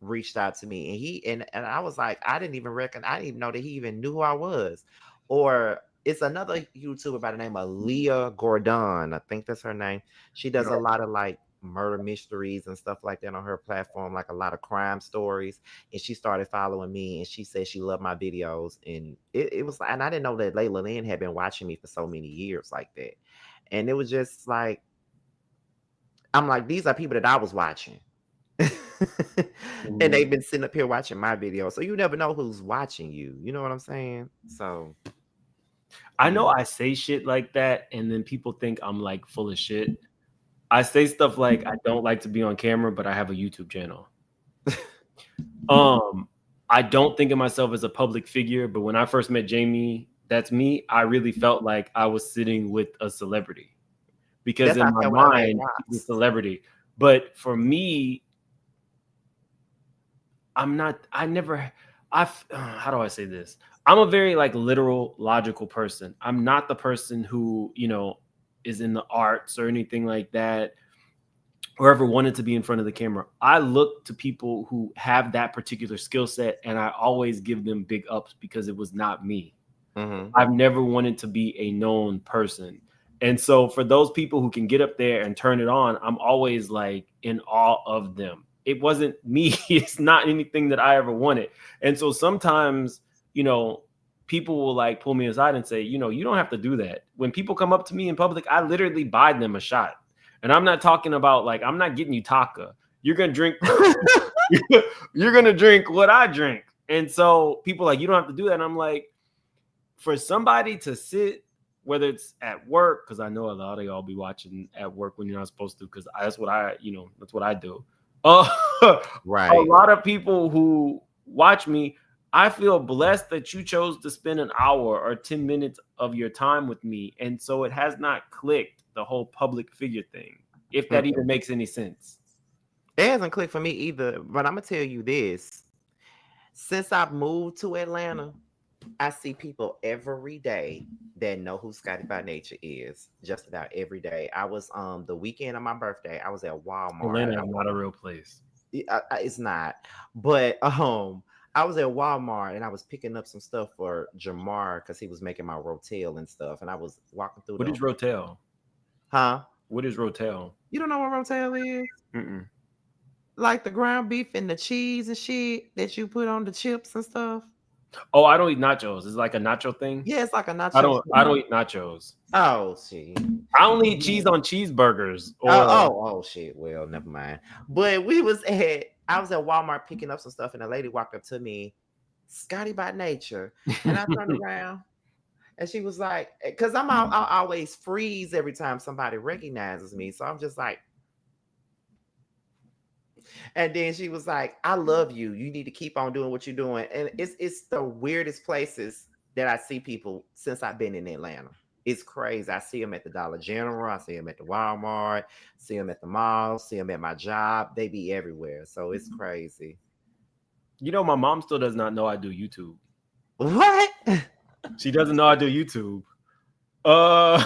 reached out to me, and and I was like, I didn't even reckon, I didn't even know that he even knew who I was. Or it's another YouTuber by the name of Leah Gordon. I think that's her name. She does a lot of like murder mysteries and stuff like that on her platform, like a lot of crime stories. And she started following me, and she said she loved my videos, and it was like, and I didn't know that Layla Lynn had been watching me for so many years like that. And it was just like, I'm like, these are people that I was watching. And Mhm. they've been sitting up here watching my video. So you never know who's watching you. You know what I'm saying? So I know yeah. I say shit like that, and then people think I'm like full of shit. I say stuff like I don't like to be on camera, but I have a YouTube channel. Um, I don't think of myself as a public figure, but when I first met Jamie, that's me. I really felt like I was sitting with a celebrity because That's how in I my felt when I met mind, he's a Rox. celebrity. But for me, I'm not. I never. How do I say this? I'm a very like literal, logical person. I'm not the person who is in the arts or anything like that, or ever wanted to be in front of the camera. I look to people who have that particular skill set, and I always give them big ups because it was not me. Mm-hmm. I've never wanted to be a known person. And so for those people who can get up there and turn it on, I'm always like in awe of them. It wasn't me. It's not anything that I ever wanted. And so sometimes, people will like pull me aside and say, you don't have to do that. When people come up to me in public, I literally buy them a shot. And I'm not talking about like, I'm not getting you Taka. You're going to drink, you're going to drink what I drink. And so people are like, you don't have to do that. And I'm like, for somebody to sit, whether it's at work, because I know a lot of y'all be watching at work when you're not supposed to, because that's what I do. A Right. lot of people who watch me, I feel blessed that you chose to spend an hour or 10 minutes of your time with me. And so it has not clicked the whole public figure thing, if that Mm-mm. even makes any sense. It hasn't clicked for me either. But I'm gonna tell you this. Since I've moved to Atlanta, I see people every day that know who Scotty by Nature is. Just about every day. I was the weekend of my birthday. I was at Walmart Atlanta and is not a real place. it's not, but I was at Walmart and I was picking up some stuff for Jamar because he was making my rotel and stuff, and I was walking through What the is Rotel? huh. What is Rotel? You don't know what rotel is? Mm-mm. Like the ground beef and the cheese and shit that you put on the chips and stuff. Oh, I don't eat nachos. It's like a nacho thing. Yeah, it's like a I nacho. don't. I don't eat nachos. Oh shit. I only eat cheese on cheeseburgers. Or Oh shit. Well, never mind. But we was at I was at Walmart picking up some stuff, and a lady walked up to me, Scotty by Nature, and I turned around. And she was like, because I always freeze every time somebody recognizes me. So I'm just like, and then she was like, I love you. You need to keep on doing what you're doing. And it's the weirdest places that I see people since I've been in Atlanta. It's crazy. I see them at the Dollar General. I see them at the Walmart. See them at the mall. See them at my job. They be everywhere. So it's crazy. my mom still does not know I do YouTube. What? She doesn't know I do YouTube. Uh,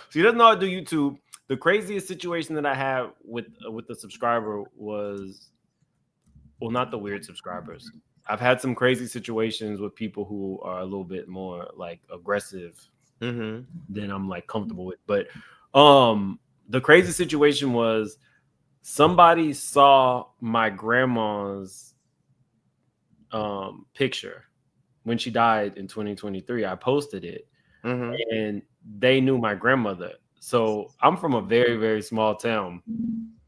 she doesn't know I do YouTube. The craziest situation that I had with the subscriber was, well, not the weird subscribers. I've had some crazy situations with people who are a little bit more like aggressive Mm-hmm. than I'm like comfortable with. But the crazy situation was somebody saw my grandma's picture when she died in 2023. I posted it Mm-hmm. and they knew my grandmother. So I'm from a very, very small town,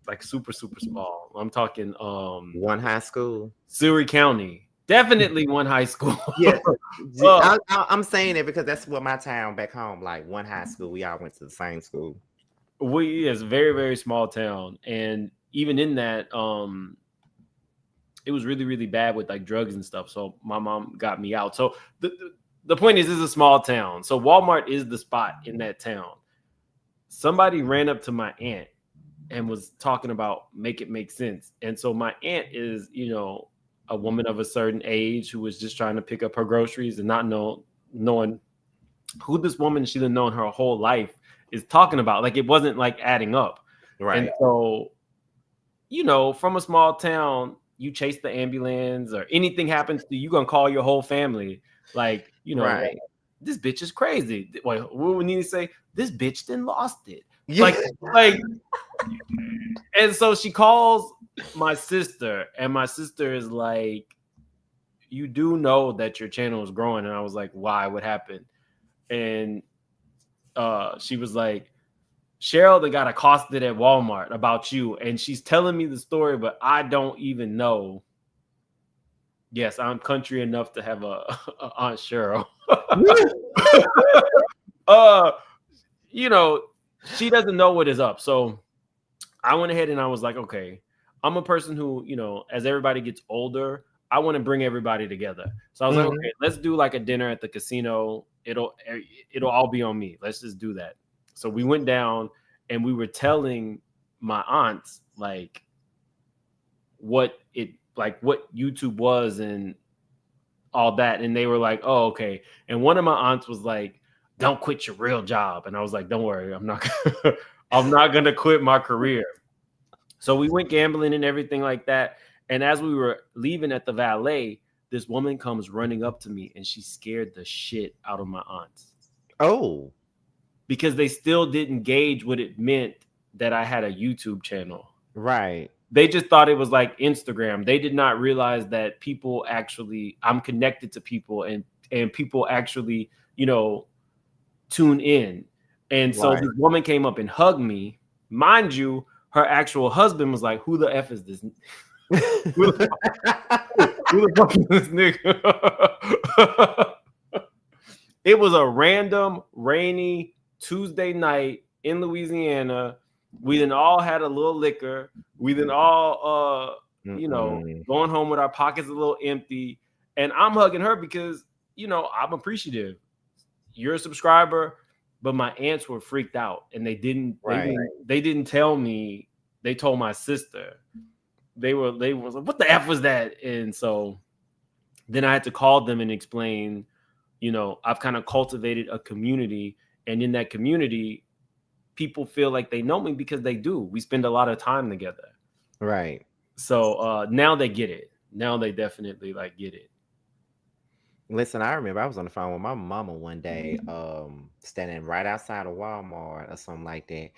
like super, super small. I'm talking One high school. Surrey County. Definitely one high school. Yeah, uh, I'm saying it because that's what my town back home, like one high school. We all went to the same school. it's a very, very small town. And even in that, it was really, really bad with like drugs and stuff. So my mom got me out. So the point is, it's a small town. So Walmart is the spot in that town. Somebody ran up to my aunt and was talking about make it make sense. And so my aunt is, a woman of a certain age who was just trying to pick up her groceries and not knowing who this woman she'd have known her whole life is talking about. Like it wasn't like adding up. And Right. so, from a small town, you chase the ambulance or anything happens to you, you're gonna call your whole family. Like, Right. this bitch is crazy. Wait, what we need to say? This bitch then lost it. Yeah. Like, and so she calls my sister, and my sister is like, you do know that your channel is growing. And I was like, why? What happened? And she was like, Cheryl that got accosted at Walmart about you, and she's telling me the story, but I don't even know. Yes, I'm country enough to have a Aunt Cheryl. uh, she doesn't know what is up. So I went ahead and I was like, okay, I'm a person who, as everybody gets older, I want to bring everybody together. So I was like, okay, let's do like a dinner at the casino. It'll all be on me. Let's just do that. So we went down and we were telling my aunts what YouTube was and all that. And they were like, oh, okay. And one of my aunts was like, don't quit your real job. And I was like, don't worry, I'm not I'm not gonna quit my career. So we went gambling and everything like that. And as we were leaving at the valet, this woman comes running up to me and she scared the shit out of my aunts. Oh. Because they still didn't gauge what it meant that I had a YouTube channel. Right. They just thought it was like Instagram. They did not realize that I'm connected to people and people actually, tune in. And so this woman came up and hugged me. Mind you, her actual husband was like, who the F is this? Who the fuck is this nigga? It was a random rainy Tuesday night in Louisiana. We then all had a little liquor. We then all, going home with our pockets a little empty. And I'm hugging her because, I'm appreciative. You're a subscriber, but my aunts were freaked out and they didn't tell me. They told my sister. They was like, what the F was that? And so then I had to call them and explain, I've kind of cultivated a community, and in that community, people feel like they know me because they do. We spend a lot of time together. Right. So now they get it. Now they definitely get it. Listen, I remember I was on the phone with my mama one day, standing right outside of Walmart or something like that.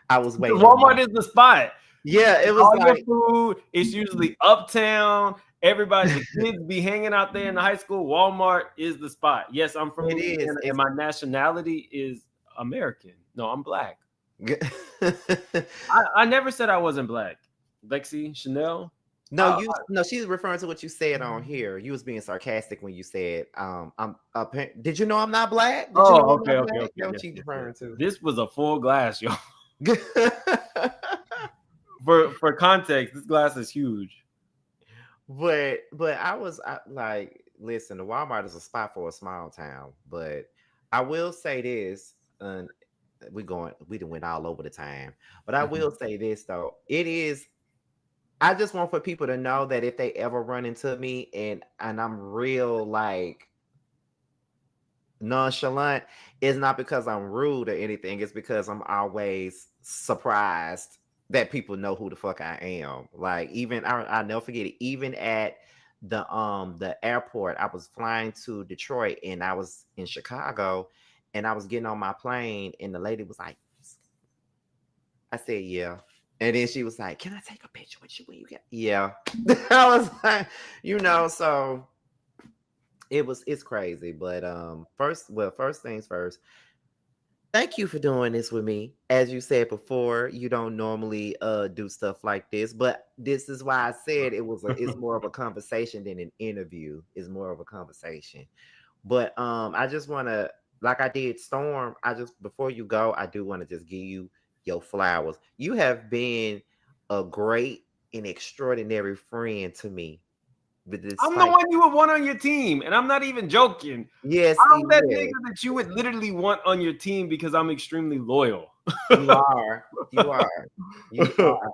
I was waiting. Walmart is the spot. Yeah, it was all like your food. It's usually uptown. Everybody, the kids be hanging out there in the high school. Walmart is the spot. Yes, I'm from Louisiana, and my nationality is American. No, I'm black. I never said I wasn't black. Lexi, Chanel. No, she's referring to what you said on here. You was being sarcastic when you said, did you know I'm not black? Did you know I'm not black? That's what she's referring to. This was a full glass, y'all. For context, this glass is huge. But I was like, listen, the Walmart is a spot for a small town. But I will say this, we done went all over the time. But I will say this though, I just want for people to know that if they ever run into me and I'm real nonchalant, it's not because I'm rude or anything. It's because I'm always surprised that people know who the fuck I am. Like even I'll never forget it. Even at the airport, I was flying to Detroit and I was in Chicago and I was getting on my plane and the lady was like, I said, yeah. And then she was like, can I take a picture with you when you get? Yeah. I was like, so it's crazy. But first things first. Thank you for doing this with me. As you said before, you don't normally do stuff like this, but this is why I said it's more of a conversation than an interview. It's more of a conversation. But I just want to, like I did Storm, I just, before you go, I do want to just give you your flowers. You have been a great and extraordinary friend to me. But I'm the despite, one you would want on your team, and I'm not even joking. yes, I'm that yes, nigga that you would literally want on your team because I'm extremely loyal. you are, you are, you are.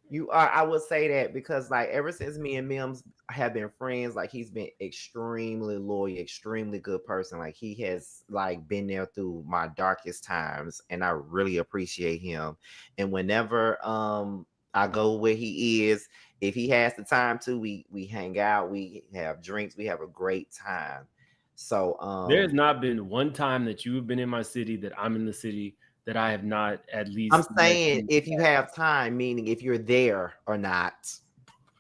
You are. I would say that because, like, ever since me and Mims have been friends, like, he's been extremely loyal, extremely good person. Like, he has like been there through my darkest times, and I really appreciate him. And whenever I go where he is, if he has the time to, we hang out, we have drinks, we have a great time. So There's not been one time that you have been in my city that I'm in the city that I have not at I'm least met saying you. if you have time, meaning if you're there or not.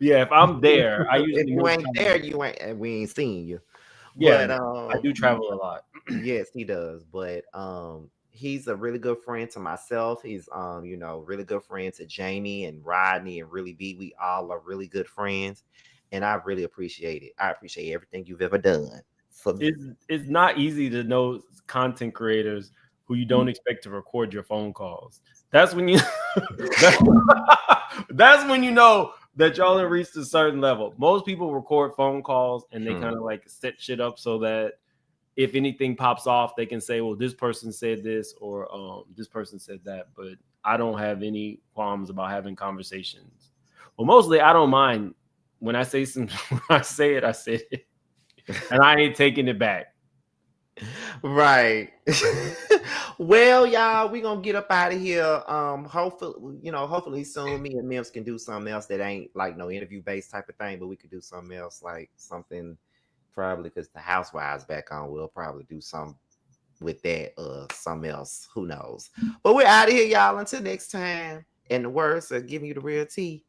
Yeah, if I'm there, I If usually you most ain't there, times. you ain't, and we ain't seen you. Yeah, But I do travel a lot. yes, he does. But he's a really good friend to myself. He's really good friend to Jamie and Rodney and really B. We all are really good friends. And I really appreciate it. I appreciate everything you've ever done for me. It's not easy to know content creators who you don't expect to record your phone calls. That's when you that, that's when you know that y'all have reached a certain level. Most people record phone calls and they Hmm. kind of like set shit up so that if anything pops off, they can say, well, this person said this or this person said that. But I don't have any qualms about having conversations. Well, mostly I don't mind when I say some when I say it. And I ain't taking it back. Right. Well, y'all, we gonna get up out of here. Hopefully, hopefully soon me and Mims can do something else that ain't like no interview based type of thing, but we could do something else, like something probably because the housewives back on. We'll probably do some with that, something else. Who knows? But we're out of here, y'all. Until next time. And the words are giving you the real tea.